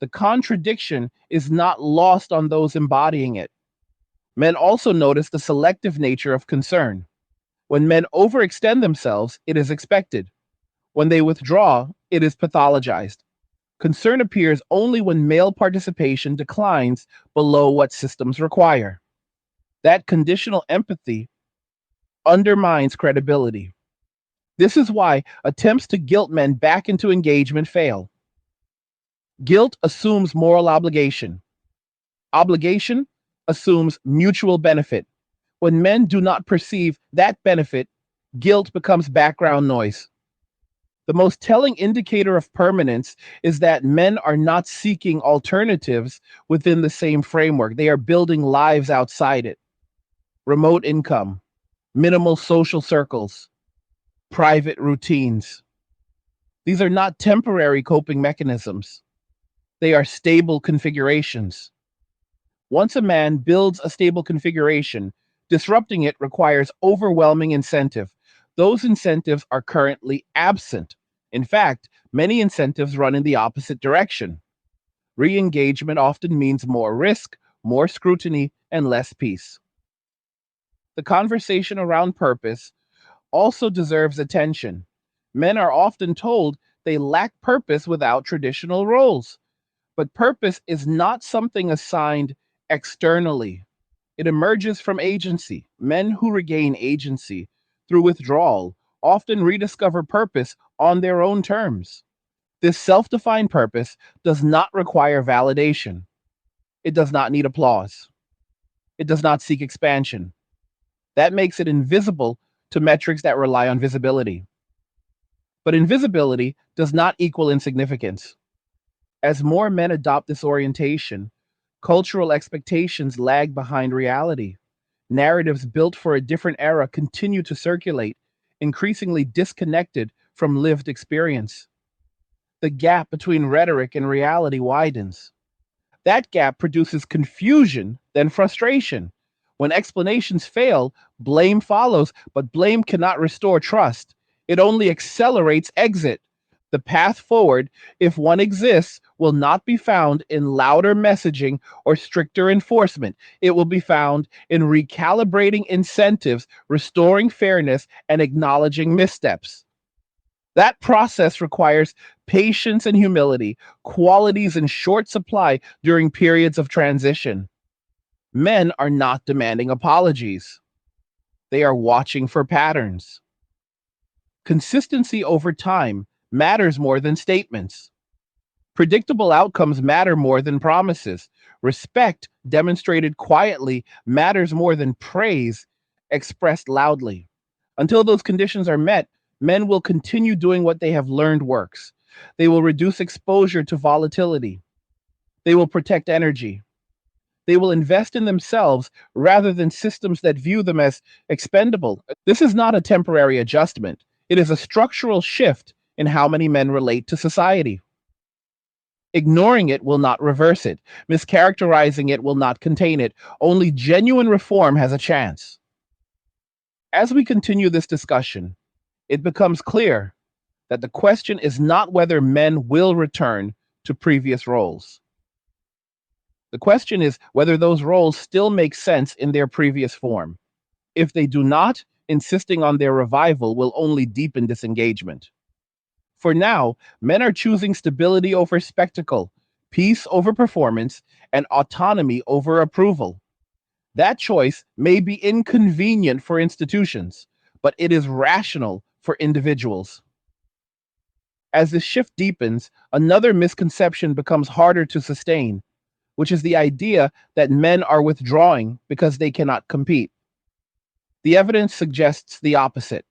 The contradiction is not lost on those embodying it. Men also notice the selective nature of concern. When men overextend themselves, it is expected. When they withdraw, it is pathologized. Concern appears only when male participation declines below what systems require. That conditional empathy undermines credibility. This is why attempts to guilt men back into engagement fail. Guilt assumes moral obligation. Obligation assumes mutual benefit. When men do not perceive that benefit, guilt becomes background noise. The most telling indicator of permanence is that men are not seeking alternatives within the same framework. They are building lives outside it. Remote income, minimal social circles, private routines. These are not temporary coping mechanisms. They are stable configurations. Once a man builds a stable configuration, disrupting it requires overwhelming incentive. Those incentives are currently absent. In fact, many incentives run in the opposite direction. Re-engagement often means more risk, more scrutiny, and less peace. The conversation around purpose also deserves attention. Men are often told they lack purpose without traditional roles. But purpose is not something assigned externally. It emerges from agency. Men who regain agency through withdrawal often rediscover purpose on their own terms. This self defined purpose does not require validation. It does not need applause. It does not seek expansion. That makes it invisible to metrics that rely on visibility. But invisibility does not equal insignificance. As more men adopt this orientation, cultural expectations lag behind reality. Narratives built for a different era continue to circulate, increasingly disconnected from lived experience. The gap between rhetoric and reality widens. That gap produces confusion, then frustration. When explanations fail, blame follows, but blame cannot restore trust. It only accelerates exit. The path forward, if one exists, will not be found in louder messaging or stricter enforcement. It will be found in recalibrating incentives, restoring fairness, and acknowledging missteps. That process requires patience and humility, qualities in short supply during periods of transition. Men are not demanding apologies, they are watching for patterns. Consistency over time matters more than statements. Predictable outcomes matter more than promises. Respect demonstrated quietly matters more than praise expressed loudly. Until those conditions are met, men will continue doing what they have learned works. They will reduce exposure to volatility. They will protect energy. They will invest in themselves rather than systems that view them as expendable. This is not a temporary adjustment, it is a structural shift in how many men relate to society. Ignoring it will not reverse it. Mischaracterizing it will not contain it. Only genuine reform has a chance. As we continue this discussion, it becomes clear that the question is not whether men will return to previous roles. The question is whether those roles still make sense in their previous form. If they do not, insisting on their revival will only deepen disengagement. For now, men are choosing stability over spectacle, peace over performance, and autonomy over approval. That choice may be inconvenient for institutions, but it is rational for individuals. As this shift deepens, another misconception becomes harder to sustain, which is the idea that men are withdrawing because they cannot compete. The evidence suggests the opposite.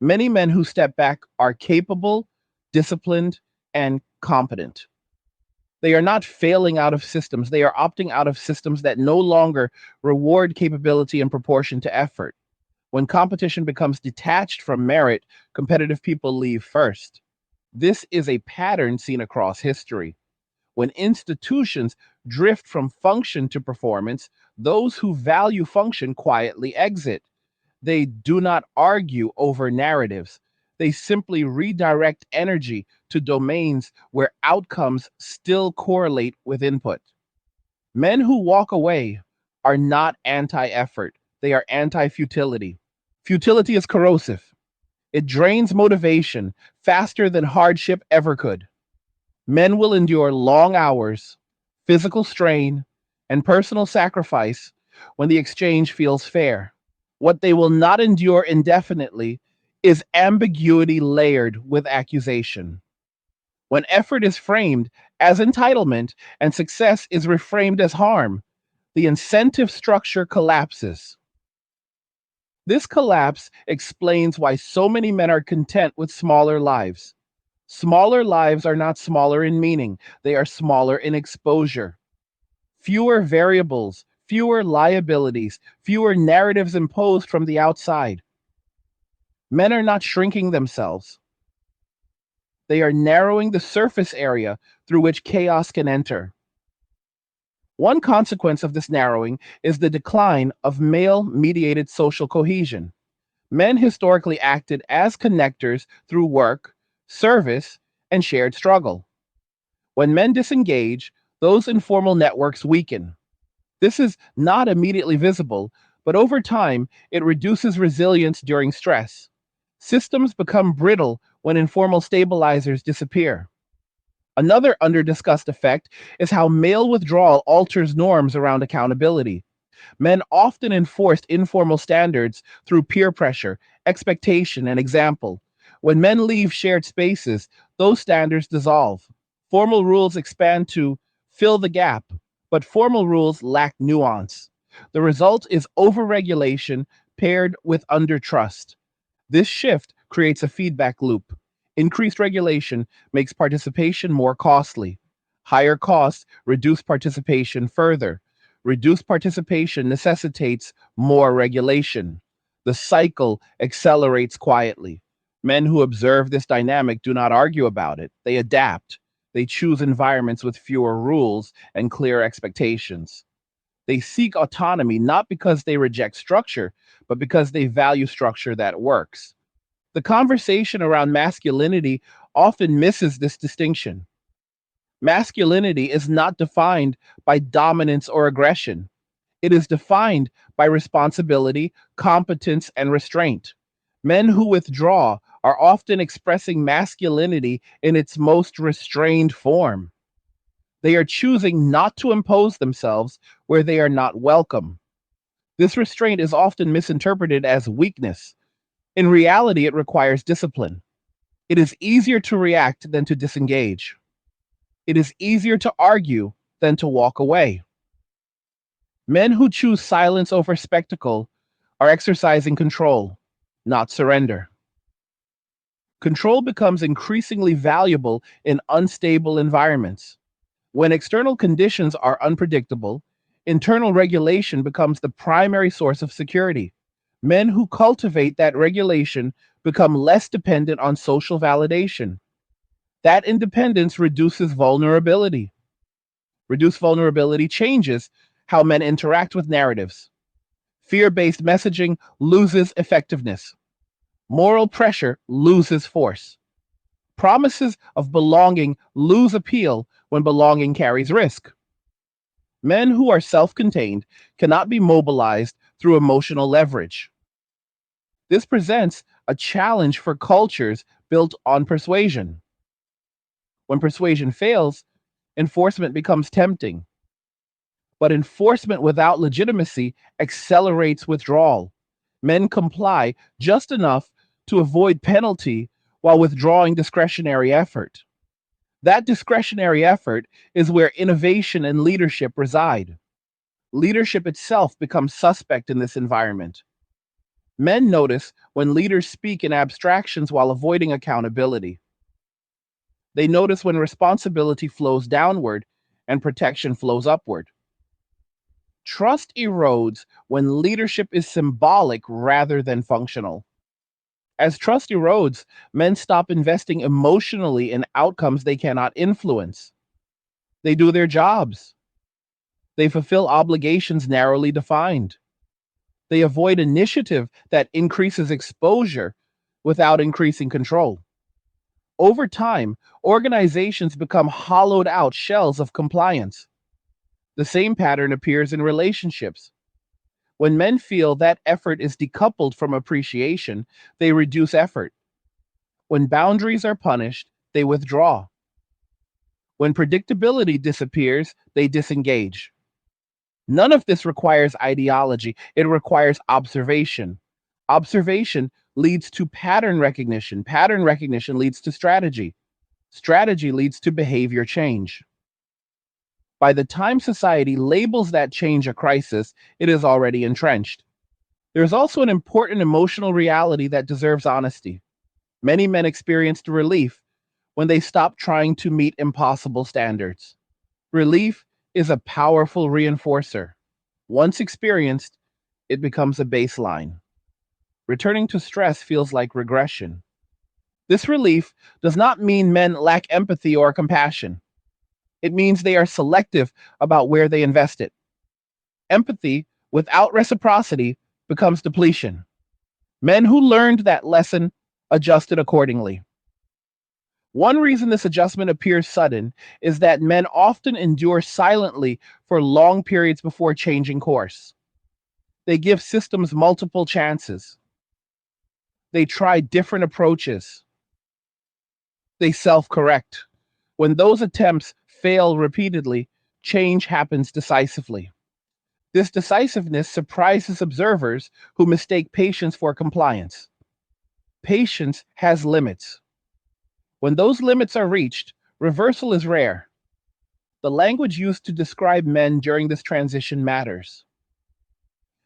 Many men who step back are capable, disciplined, and competent. They are not failing out of systems, they are opting out of systems that no longer reward capability in proportion to effort. When competition becomes detached from merit, competitive people leave first. This is a pattern seen across history. When institutions drift from function to performance, those who value function quietly exit. They do not argue over narratives. They simply redirect energy to domains where outcomes still correlate with input. Men who walk away are not anti effort, they are anti futility. Futility is corrosive, it drains motivation faster than hardship ever could. Men will endure long hours, physical strain, and personal sacrifice when the exchange feels fair. What they will not endure indefinitely is ambiguity layered with accusation. When effort is framed as entitlement and success is reframed as harm, the incentive structure collapses. This collapse explains why so many men are content with smaller lives. Smaller lives are not smaller in meaning, they are smaller in exposure. Fewer variables, fewer liabilities, fewer narratives imposed from the outside. Men are not shrinking themselves. They are narrowing the surface area through which chaos can enter. One consequence of this narrowing is the decline of male mediated social cohesion. Men historically acted as connectors through work, service, and shared struggle. When men disengage, those informal networks weaken. This is not immediately visible, but over time, it reduces resilience during stress. Systems become brittle when informal stabilizers disappear. Another underdiscussed effect is how male withdrawal alters norms around accountability. Men often enforced informal standards through peer pressure, expectation, and example. When men leave shared spaces, those standards dissolve. Formal rules expand to fill the gap, but formal rules lack nuance. The result is overregulation paired with undertrust. This shift creates a feedback loop. Increased regulation makes participation more costly. Higher costs reduce participation further. Reduced participation necessitates more regulation. The cycle accelerates quietly. Men who observe this dynamic do not argue about it. They adapt. They choose environments with fewer rules and clear expectations. They seek autonomy not because they reject structure, but because they value structure that works. The conversation around masculinity often misses this distinction. Masculinity is not defined by dominance or aggression. It is defined by responsibility, competence, and restraint. Men who withdraw are often expressing masculinity in its most restrained form. They are choosing not to impose themselves where they are not welcome. This restraint is often misinterpreted as weakness. In reality, it requires discipline. It is easier to react than to disengage. It is easier to argue than to walk away. Men who choose silence over spectacle are exercising control, not surrender. Control becomes increasingly valuable in unstable environments. When external conditions are unpredictable, internal regulation becomes the primary source of security. Men who cultivate that regulation become less dependent on social validation. That independence reduces vulnerability. Reduced vulnerability changes how men interact with narratives. Fear-based messaging loses effectiveness. Moral pressure loses force. Promises of belonging lose appeal when belonging carries risk. Men who are self-contained cannot be mobilized through emotional leverage. This presents a challenge for cultures built on persuasion. When persuasion fails, enforcement becomes tempting. But enforcement without legitimacy accelerates withdrawal. Men comply just enough to avoid penalty while withdrawing discretionary effort. That discretionary effort is where innovation and leadership reside. Leadership itself becomes suspect in this environment. Men notice when leaders speak in abstractions while avoiding accountability. They notice when responsibility flows downward and protection flows upward. Trust erodes when leadership is symbolic rather than functional. As trust erodes, men stop investing emotionally in outcomes they cannot influence. They do their jobs. They fulfill obligations narrowly defined. They avoid initiative that increases exposure without increasing control. Over time, organizations become hollowed out shells of compliance. The same pattern appears in relationships. When men feel that effort is decoupled from appreciation, they reduce effort. When boundaries are punished, they withdraw. When predictability disappears, they disengage. None of this requires ideology, it requires observation. Observation leads to pattern recognition. Pattern recognition leads to strategy. Strategy leads to behavior change. By the time society labels that change a crisis, it is already entrenched. There is also an important emotional reality that deserves honesty. Many men experienced relief when they stopped trying to meet impossible standards. Relief is a powerful reinforcer. Once experienced, it becomes a baseline. Returning to stress feels like regression. This relief does not mean men lack empathy or compassion. It means they are selective about where they invest it. Empathy without reciprocity becomes depletion. Men who learned that lesson adjusted accordingly. One reason this adjustment appears sudden is that men often endure silently for long periods before changing course. They give systems multiple chances. They try different approaches. They self-correct. When those attempts fail repeatedly, change happens decisively. This decisiveness surprises observers who mistake patience for compliance. Patience has limits. When those limits are reached, reversal is rare. The language used to describe men during this transition matters.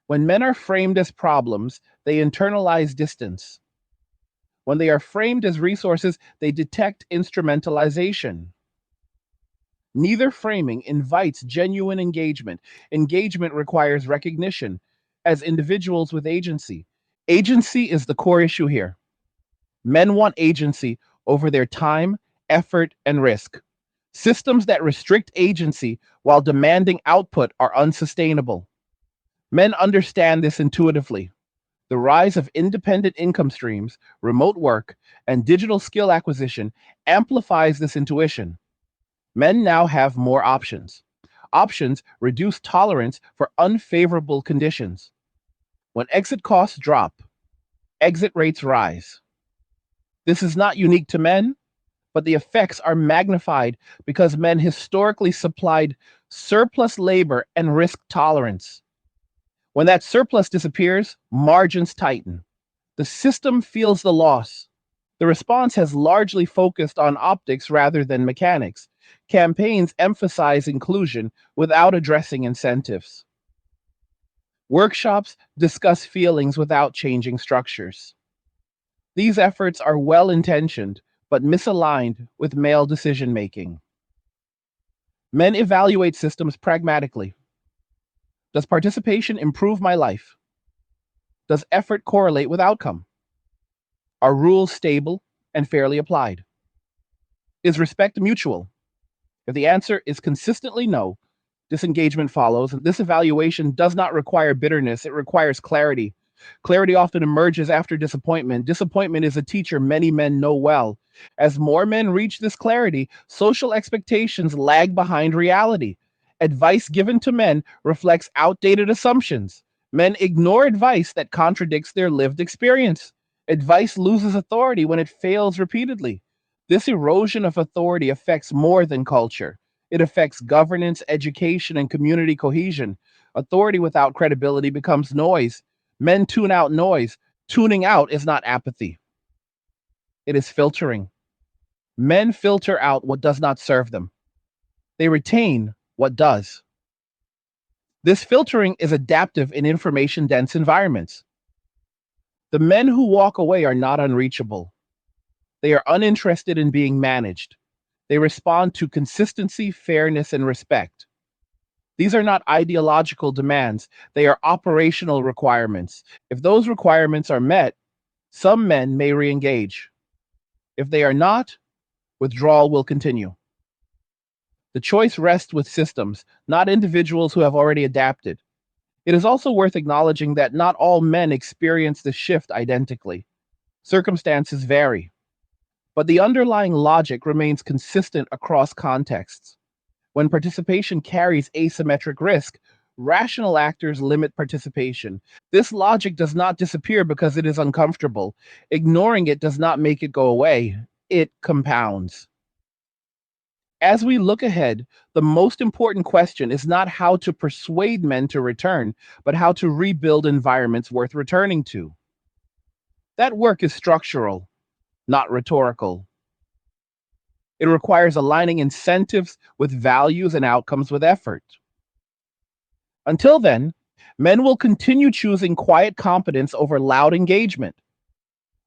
When men are framed as problems, they internalize distance. When they are framed as resources, they detect instrumentalization. Neither framing invites genuine engagement. Engagement requires recognition as individuals with agency. Agency is the core issue here. Men want agency over their time, effort, and risk. Systems that restrict agency while demanding output are unsustainable. Men understand this intuitively. The rise of independent income streams, remote work, and digital skill acquisition amplifies this intuition. Men now have more options. Options reduce tolerance for unfavorable conditions. When exit costs drop, exit rates rise. This is not unique to men, but the effects are magnified because men historically supplied surplus labor and risk tolerance. When that surplus disappears, margins tighten. The system feels the loss. The response has largely focused on optics rather than mechanics. Campaigns emphasize inclusion without addressing incentives. Workshops discuss feelings without changing structures. These efforts are well-intentioned, but misaligned with male decision-making. Men evaluate systems pragmatically. Does participation improve my life? Does effort correlate with outcome? Are rules stable and fairly applied? Is respect mutual? If the answer is consistently no, disengagement follows, and this evaluation does not require bitterness, it requires clarity. Clarity often emerges after disappointment. Disappointment is a teacher many men know well. As more men reach this clarity, social expectations lag behind reality. Advice given to men reflects outdated assumptions. Men ignore advice that contradicts their lived experience. Advice loses authority when it fails repeatedly. This erosion of authority affects more than culture. It affects governance, education, and community cohesion. Authority without credibility becomes noise. Men tune out noise. Tuning out is not apathy, it is filtering. Men filter out what does not serve them, they retain what does. This filtering is adaptive in information dense environments. The men who walk away are not unreachable, they are uninterested in being managed. They respond to consistency, fairness, and respect. These are not ideological demands, they are operational requirements. If those requirements are met, some men may re engage. If they are not, withdrawal will continue. The choice rests with systems, not individuals who have already adapted. It is also worth acknowledging that not all men experience the shift identically. Circumstances vary, but the underlying logic remains consistent across contexts. When participation carries asymmetric risk, rational actors limit participation. This logic does not disappear because it is uncomfortable. Ignoring it does not make it go away, it compounds. As we look ahead, the most important question is not how to persuade men to return, but how to rebuild environments worth returning to. That work is structural, not rhetorical. It requires aligning incentives with values and outcomes with effort. Until then, men will continue choosing quiet competence over loud engagement.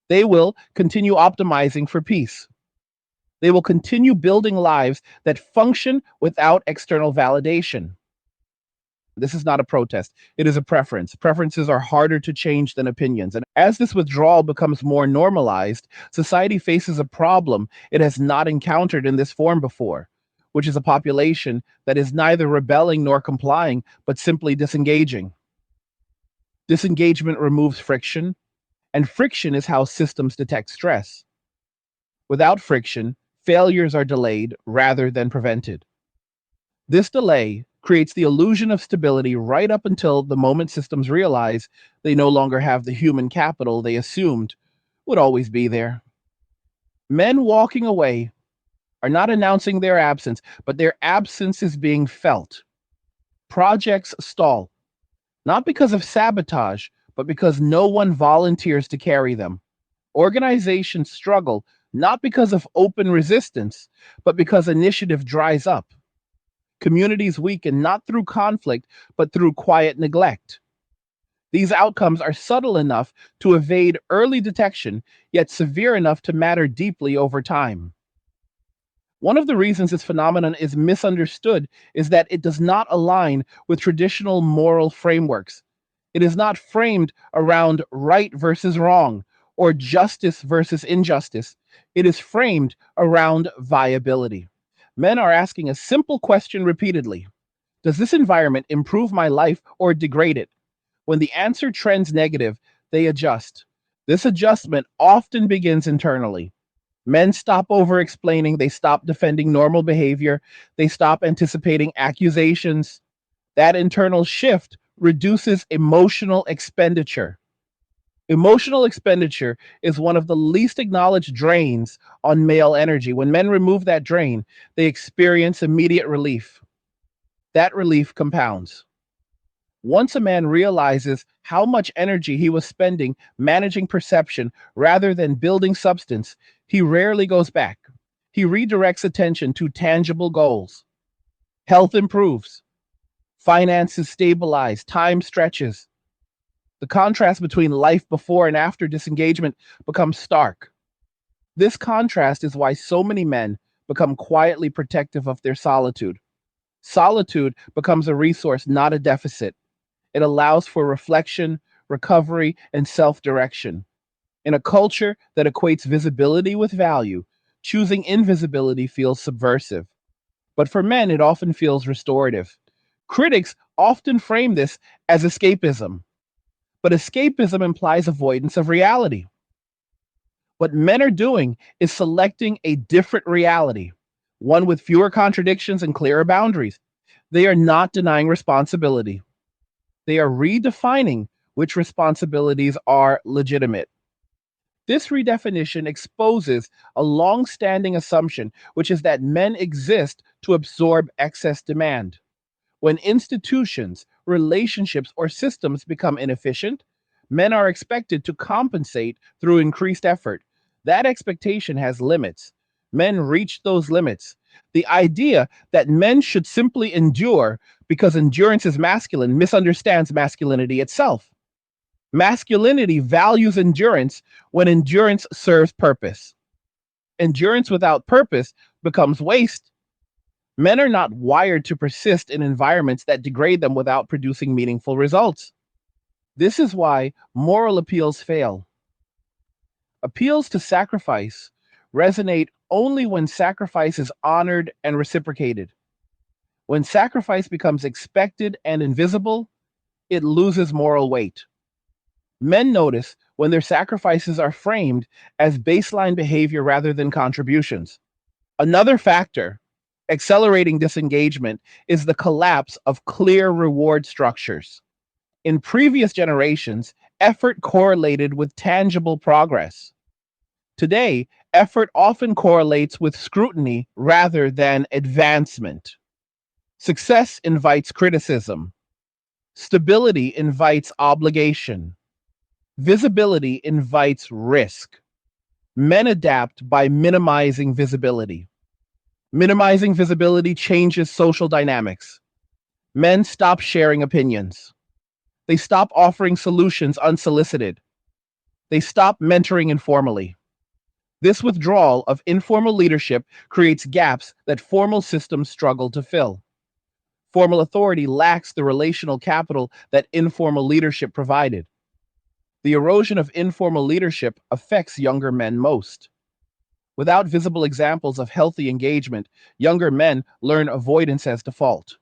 They will continue optimizing for peace. They will continue building lives that function without external validation. This is not a protest, it is a preference. Preferences are harder to change than opinions. And as this withdrawal becomes more normalized, society faces a problem it has not encountered in this form before, which is a population that is neither rebelling nor complying, but simply disengaging. Disengagement removes friction, and friction is how systems detect stress. Without friction, failures are delayed rather than prevented. This delay creates the illusion of stability right up until the moment systems realize they no longer have the human capital they assumed would always be there. Men walking away are not announcing their absence, but their absence is being felt. Projects stall, not because of sabotage, but because no one volunteers to carry them. Organizations struggle not because of open resistance, but because initiative dries up. Communities weaken not through conflict, but through quiet neglect. These outcomes are subtle enough to evade early detection, yet severe enough to matter deeply over time. One of the reasons this phenomenon is misunderstood is that it does not align with traditional moral frameworks. It is not framed around right versus wrong or justice versus injustice. It is framed around viability. Men are asking a simple question repeatedly: does this environment improve my life or degrade it? When the answer trends negative, they adjust. This adjustment often begins internally. Men stop over explaining, they stop defending normal behavior, they stop anticipating accusations. That internal shift reduces emotional expenditure. Emotional expenditure is one of the least acknowledged drains on male energy. When men remove that drain, they experience immediate relief. That relief compounds. Once a man realizes how much energy he was spending managing perception rather than building substance, he rarely goes back. He redirects attention to tangible goals. Health improves, finances stabilize, time stretches. The contrast between life before and after disengagement becomes stark. This contrast is why so many men become quietly protective of their solitude. Solitude becomes a resource, not a deficit. It allows for reflection, recovery, and self direction. In a culture that equates visibility with value, choosing invisibility feels subversive. But for men, it often feels restorative. Critics often frame this as escapism, but escapism implies avoidance of reality. What men are doing is selecting a different reality, one with fewer contradictions and clearer boundaries. They are not denying responsibility. They are redefining which responsibilities are legitimate. This redefinition exposes a long standing assumption, which is that men exist to absorb excess demand. When institutions, relationships, or systems become inefficient, men are expected to compensate through increased effort. That expectation has limits. Men reach those limits. The idea that men should simply endure because endurance is masculine misunderstands masculinity itself. Masculinity values endurance when endurance serves purpose. Endurance without purpose becomes waste. Men are not wired to persist in environments that degrade them without producing meaningful results. This is why moral appeals fail. Appeals to sacrifice resonate only when sacrifice is honored and reciprocated. When sacrifice becomes expected and invisible, it loses moral weight. Men notice when their sacrifices are framed as baseline behavior rather than contributions. Another factor accelerating disengagement is the collapse of clear reward structures. In previous generations, effort correlated with tangible progress. Today, effort often correlates with scrutiny rather than advancement. Success invites criticism. Stability invites obligation. Visibility invites risk. Men adapt by minimizing visibility. Minimizing visibility changes social dynamics. Men stop sharing opinions. They stop offering solutions unsolicited. They stop mentoring informally. This withdrawal of informal leadership creates gaps that formal systems struggle to fill. Formal authority lacks the relational capital that informal leadership provided. The erosion of informal leadership affects younger men most. Without visible examples of healthy engagement, younger men learn avoidance as default.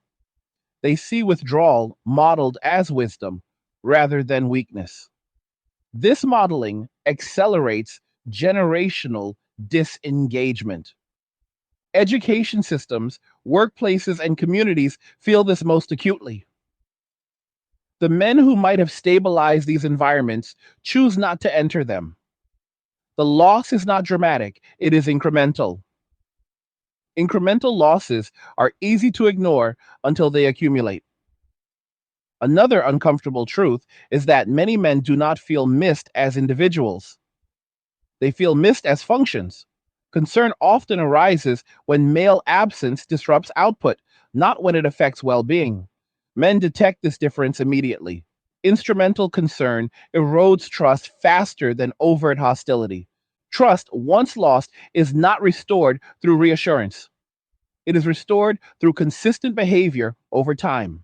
They see withdrawal modeled as wisdom rather than weakness. This modeling accelerates generational disengagement. Education systems, workplaces, and communities feel this most acutely. The men who might have stabilized these environments choose not to enter them. The loss is not dramatic, it is incremental. Incremental losses are easy to ignore until they accumulate. Another uncomfortable truth is that many men do not feel missed as individuals. They feel missed as functions. Concern often arises when male absence disrupts output, not when it affects well being. Men detect this difference immediately. Instrumental concern erodes trust faster than overt hostility. Trust, once lost, is not restored through reassurance. It is restored through consistent behavior over time.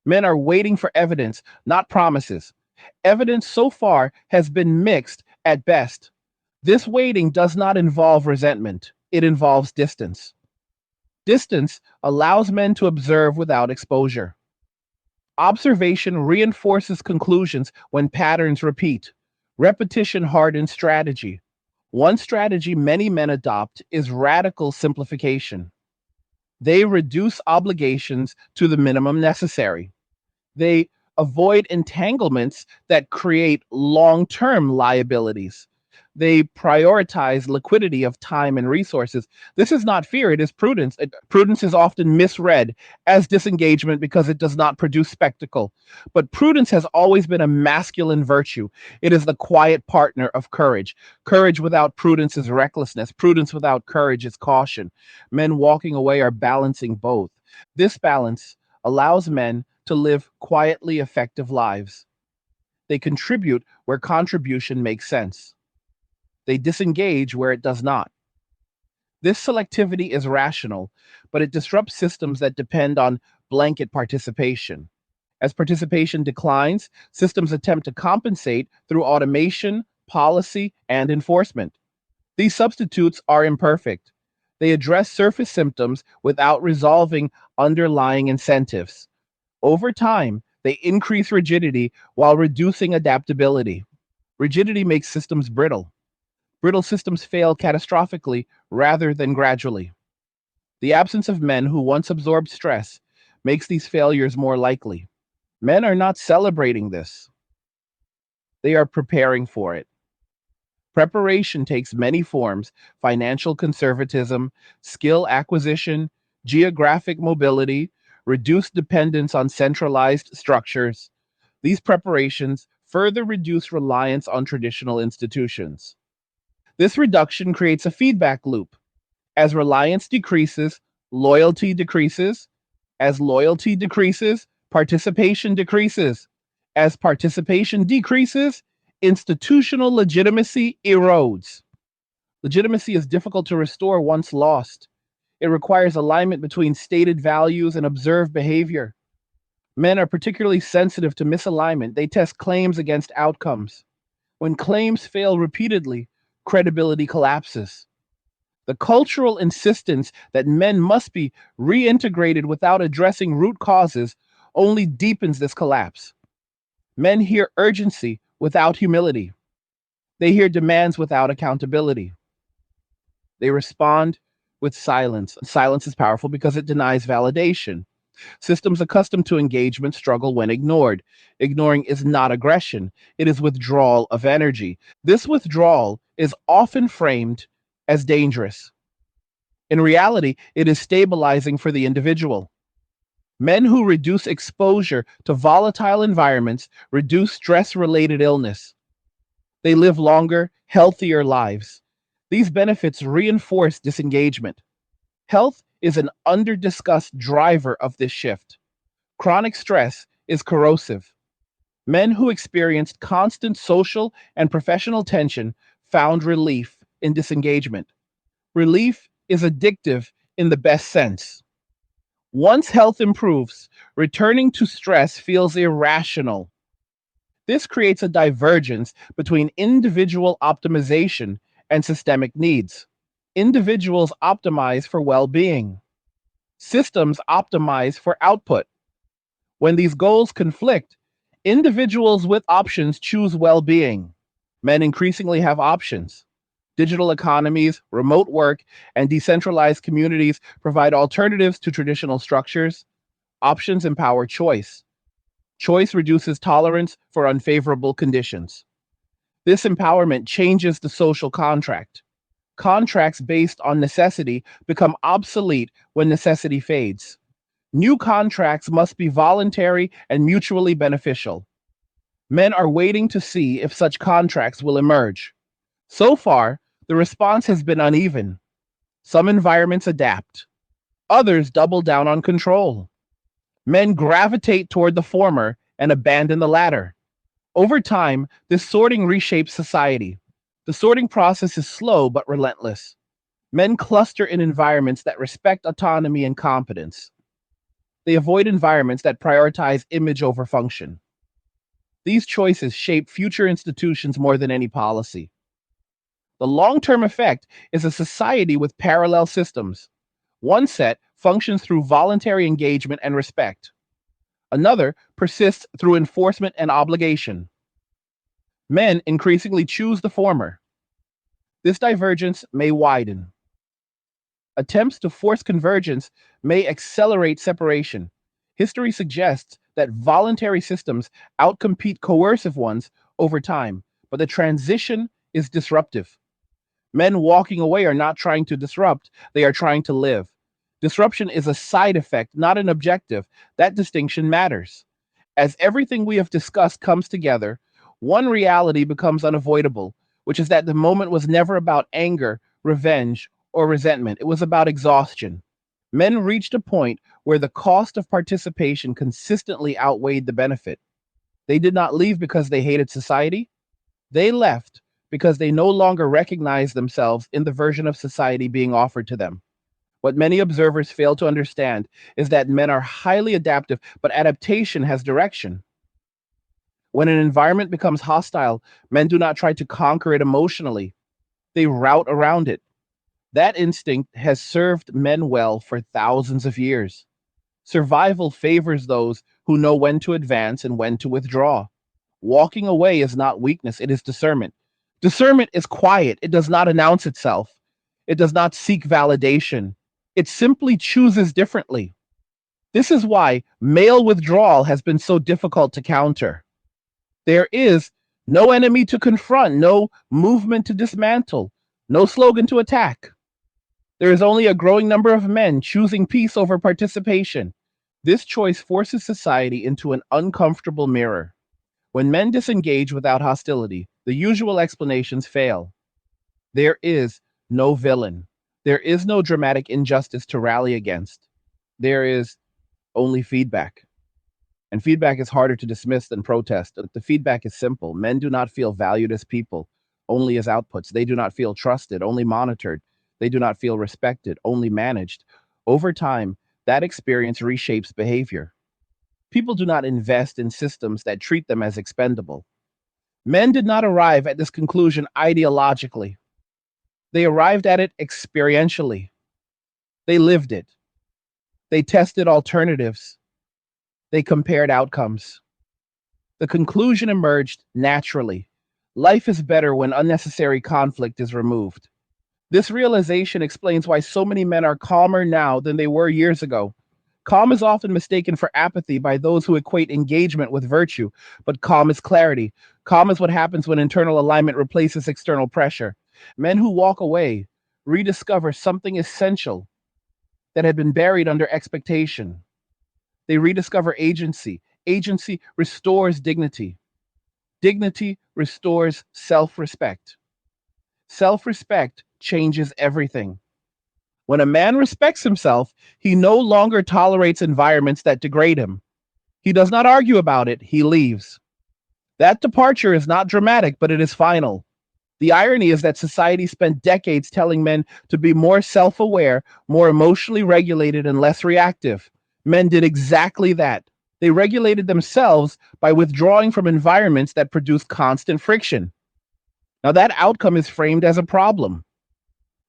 Men are waiting for evidence, not promises. Evidence so far has been mixed at best. This waiting does not involve resentment, it involves distance. Distance allows men to observe without exposure. Observation reinforces conclusions when patterns repeat. Repetition hardens strategy. One strategy many men adopt is radical simplification. They reduce obligations to the minimum necessary. They avoid entanglements that create long term liabilities. They prioritize liquidity of time and resources. This is not fear, it is prudence. Prudence is often misread as disengagement because it does not produce spectacle. But prudence has always been a masculine virtue. It is the quiet partner of courage. Courage without prudence is recklessness. Prudence without courage is caution. Men walking away are balancing both. This balance allows men to live quietly effective lives. They contribute where contribution makes sense. They disengage where it does not. This selectivity is rational, but it disrupts systems that depend on blanket participation. As participation declines, systems attempt to compensate through automation, policy, and enforcement. These substitutes are imperfect. They address surface symptoms without resolving underlying incentives. Over time, they increase rigidity while reducing adaptability. Rigidity makes systems brittle. Brittle systems fail catastrophically rather than gradually. The absence of men who once absorbed stress makes these failures more likely. Men are not celebrating this, they are preparing for it. Preparation takes many forms: financial conservatism, skill acquisition, geographic mobility, reduced dependence on centralized structures. These preparations further reduce reliance on traditional institutions. This reduction creates a feedback loop. As reliance decreases, loyalty decreases. As loyalty decreases, participation decreases. As participation decreases, institutional legitimacy erodes. Legitimacy is difficult to restore once lost. It requires alignment between stated values and observed behavior. Men are particularly sensitive to misalignment. They test claims against outcomes. When claims fail repeatedly, credibility collapses. The cultural insistence that men must be reintegrated without addressing root causes only deepens this collapse. Men hear urgency without humility. They hear demands without accountability. They respond with silence. Silence is powerful because it denies validation. Systems accustomed to engagement struggle when ignored. Ignoring is not aggression, it is withdrawal of energy. This withdrawal is often framed as dangerous. In reality, it is stabilizing for the individual. Men who reduce exposure to volatile environments reduce stress-related illness. They live longer, healthier lives. These benefits reinforce disengagement. Health is an under-discussed driver of this shift. Chronic stress is corrosive. Men who experienced constant social and professional tension found relief in disengagement. Relief is addictive in the best sense. Once health improves, returning to stress feels irrational. This creates a divergence between individual optimization and systemic needs. Individuals optimize for well-being. Systems optimize for output. When these goals conflict, individuals with options choose well-being. Men increasingly have options. Digital economies, remote work, and decentralized communities provide alternatives to traditional structures. Options empower choice. Choice reduces tolerance for unfavorable conditions. This empowerment changes the social contract. Contracts based on necessity become obsolete when necessity fades. New contracts must be voluntary and mutually beneficial. Men are waiting to see if such contracts will emerge. So far, the response has been uneven. Some environments adapt. Others double down on control. Men gravitate toward the former and abandon the latter. Over time, this sorting reshapes society. The sorting process is slow but relentless. Men cluster in environments that respect autonomy and competence. They avoid environments that prioritize image over function. These choices shape future institutions more than any policy. The long-term effect is a society with parallel systems. One set functions through voluntary engagement and respect. Another persists through enforcement and obligation. Men increasingly choose the former. This divergence may widen. Attempts to force convergence may accelerate separation. History suggests that voluntary systems outcompete coercive ones over time, but the transition is disruptive. Men walking away are not trying to disrupt, they are trying to live. Disruption is a side effect, not an objective. That distinction matters. As everything we have discussed comes together, one reality becomes unavoidable, which is that the moment was never about anger, revenge, or resentment. It was about exhaustion. Men reached a point where the cost of participation consistently outweighed the benefit. They did not leave because they hated society. They left because they no longer recognized themselves in the version of society being offered to them. What many observers fail to understand is that men are highly adaptive, but adaptation has direction. When an environment becomes hostile, men do not try to conquer it emotionally, they route around it. That instinct has served men well for thousands of years. Survival favors those who know when to advance and when to withdraw. Walking away is not weakness, it is discernment. Discernment is quiet, it does not announce itself, it does not seek validation. It simply chooses differently. This is why male withdrawal has been so difficult to counter. There is no enemy to confront, no movement to dismantle, no slogan to attack. There is only a growing number of men choosing peace over participation. This choice forces society into an uncomfortable mirror. When men disengage without hostility, the usual explanations fail. There is no villain. There is no dramatic injustice to rally against. There is only feedback. And feedback is harder to dismiss than protest. The feedback is simple. Men do not feel valued as people, only as outputs. They do not feel trusted, only monitored. They do not feel respected, only managed. Over time, that experience reshapes behavior. People do not invest in systems that treat them as expendable. Men did not arrive at this conclusion ideologically. They arrived at it experientially. They lived it. They tested alternatives. They compared outcomes. The conclusion emerged naturally. Life is better when unnecessary conflict is removed. This realization explains why so many men are calmer now than they were years ago. Calm is often mistaken for apathy by those who equate engagement with virtue, but calm is clarity. Calm is what happens when internal alignment replaces external pressure. Men who walk away rediscover something essential that had been buried under expectation. They rediscover agency. Agency restores dignity. Dignity restores self respect. Self respect changes everything. When a man respects himself, he no longer tolerates environments that degrade him. He does not argue about it, he leaves. That departure is not dramatic, but it is final. The irony is that society spent decades telling men to be more self aware, more emotionally regulated, and less reactive. Men did exactly that. They regulated themselves by withdrawing from environments that produce constant friction. Now, that outcome is framed as a problem.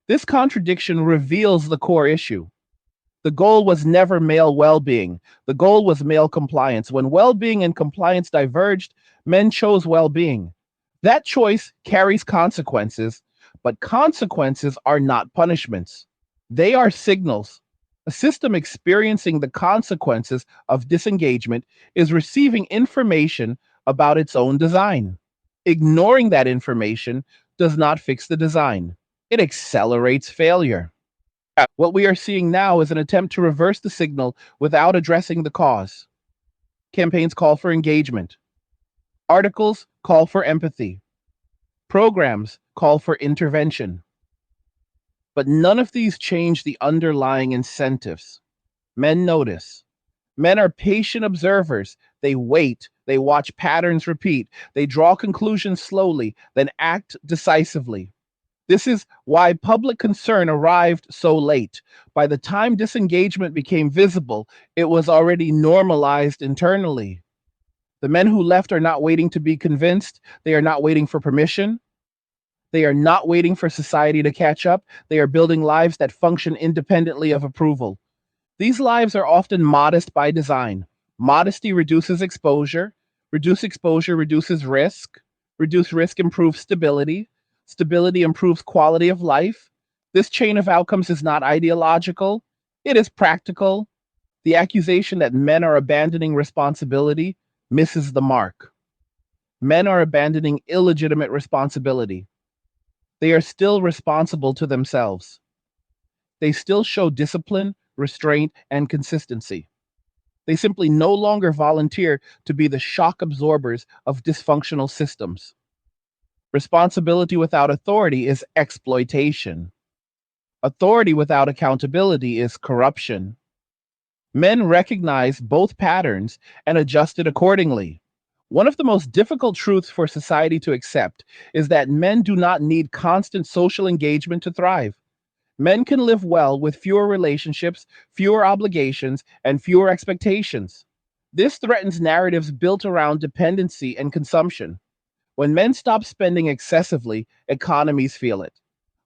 This contradiction reveals the core issue. The goal was never male well being, the goal was male compliance. When well being and compliance diverged, men chose well being. That choice carries consequences, but consequences are not punishments. They are signals. A system experiencing the consequences of disengagement is receiving information about its own design. Ignoring that information does not fix the design, it accelerates failure. What we are seeing now is an attempt to reverse the signal without addressing the cause. Campaigns call for engagement. Articles call for empathy. Programs call for intervention. But none of these change the underlying incentives. Men notice. Men are patient observers. They wait. They watch patterns repeat. They draw conclusions slowly, then act decisively. This is why public concern arrived so late. By the time disengagement became visible, it was already normalized internally. The men who left are not waiting to be convinced. They are not waiting for permission. They are not waiting for society to catch up. They are building lives that function independently of approval. These lives are often modest by design. Modesty reduces exposure. Reduced exposure reduces risk. Reduced risk improves stability. Stability improves quality of life. This chain of outcomes is not ideological, it is practical. The accusation that men are abandoning responsibility misses the mark. Men are abandoning illegitimate responsibility. They are still responsible to themselves. They still show discipline, restraint, and consistency. They simply no longer volunteer to be the shock absorbers of dysfunctional systems. Responsibility without authority is exploitation. Authority without accountability is corruption. Men recognize both patterns and adjusted accordingly. One of the most difficult truths for society to accept is that men do not need constant social engagement to thrive. Men can live well with fewer relationships, fewer obligations, and fewer expectations. This threatens narratives built around dependency and consumption. When men stop spending excessively, economies feel it.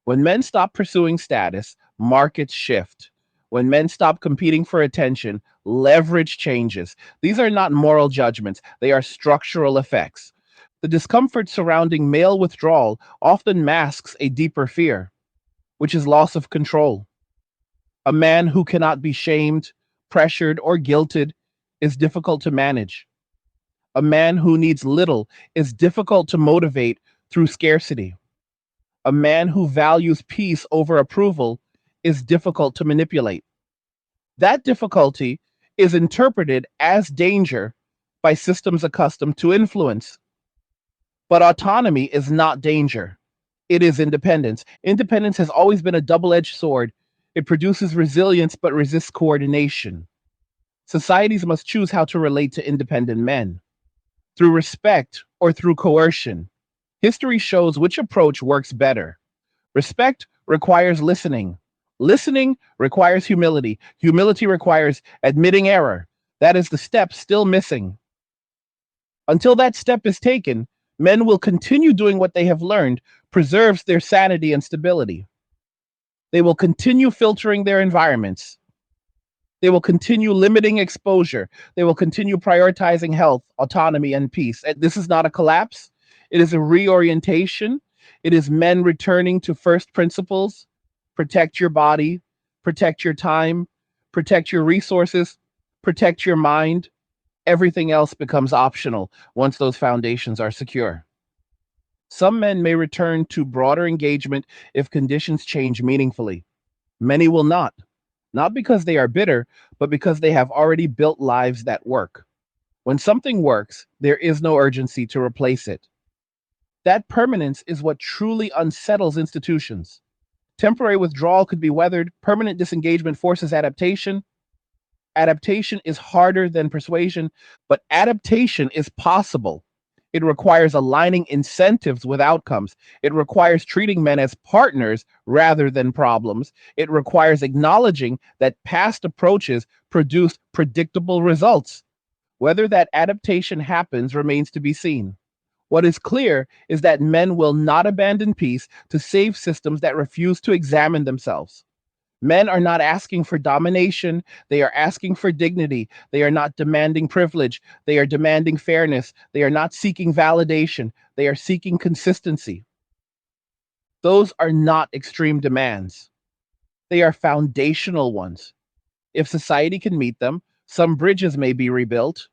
When men stop pursuing status, markets shift. When men stop competing for attention, leverage changes. These are not moral judgments, they are structural effects. The discomfort surrounding male withdrawal often masks a deeper fear, which is loss of control. A man who cannot be shamed, pressured, or guilted is difficult to manage. A man who needs little is difficult to motivate through scarcity. A man who values peace over approval is difficult to manipulate. That difficulty is interpreted as danger by systems accustomed to influence. But autonomy is not danger. It is independence. Independence has always been a double-edged sword. It produces resilience but resists coordination. Societies must choose how to relate to independent men, through respect or through coercion. History shows which approach works better. Respect requires listening. Listening requires humility. Humility requires admitting error. That is the step still missing. Until that step is taken, men will continue doing what they have learned preserves their sanity and stability. They will continue filtering their environments. They will continue limiting exposure. They will continue prioritizing health, autonomy, and peace. And this is not a collapse. It is a reorientation. It is men returning to first principles. Protect your body, protect your time, protect your resources, protect your mind. Everything else becomes optional once those foundations are secure. Some men may return to broader engagement if conditions change meaningfully. Many will not because they are bitter, but because they have already built lives that work. When something works, there is no urgency to replace it. That permanence is what truly unsettles institutions. Temporary withdrawal could be weathered, permanent disengagement forces adaptation. Adaptation is harder than persuasion, but adaptation is possible. It requires aligning incentives with outcomes. It requires treating men as partners rather than problems. It requires acknowledging that past approaches produced predictable results. Whether that adaptation happens remains to be seen. What is clear is that men will not abandon peace to save systems that refuse to examine themselves. Men are not asking for domination, they are asking for dignity. They are not demanding privilege, they are demanding fairness. They are not seeking validation, they are seeking consistency. Those are not extreme demands, they are foundational ones. If society can meet them, some bridges may be rebuilt.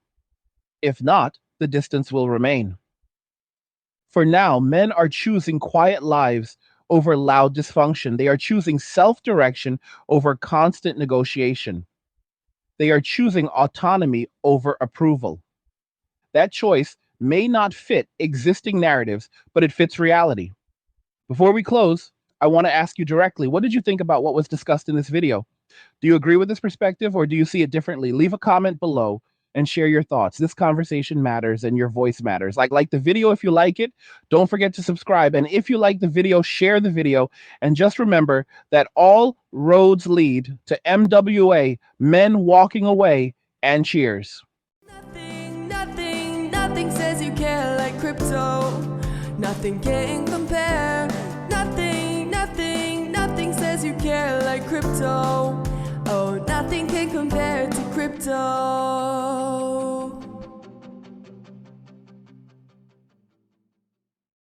If not, the distance will remain. For now, men are choosing quiet lives over loud dysfunction. They are choosing self-direction over constant negotiation. They are choosing autonomy over approval. That choice may not fit existing narratives, but it fits reality. Before we close, I want to ask you directly, what did you think about what was discussed in this video? Do you agree with this perspective or do you see it differently? Leave a comment below and share your thoughts. This conversation matters and your voice matters. Like the video if you like it. Don't forget to subscribe. And if you like the video, share the video. And just remember that all roads lead to MWA, men walking away, and cheers. Nothing says you care like crypto. Nothing can compare. Nothing says you care like crypto. Oh, nothing can compare to crypto.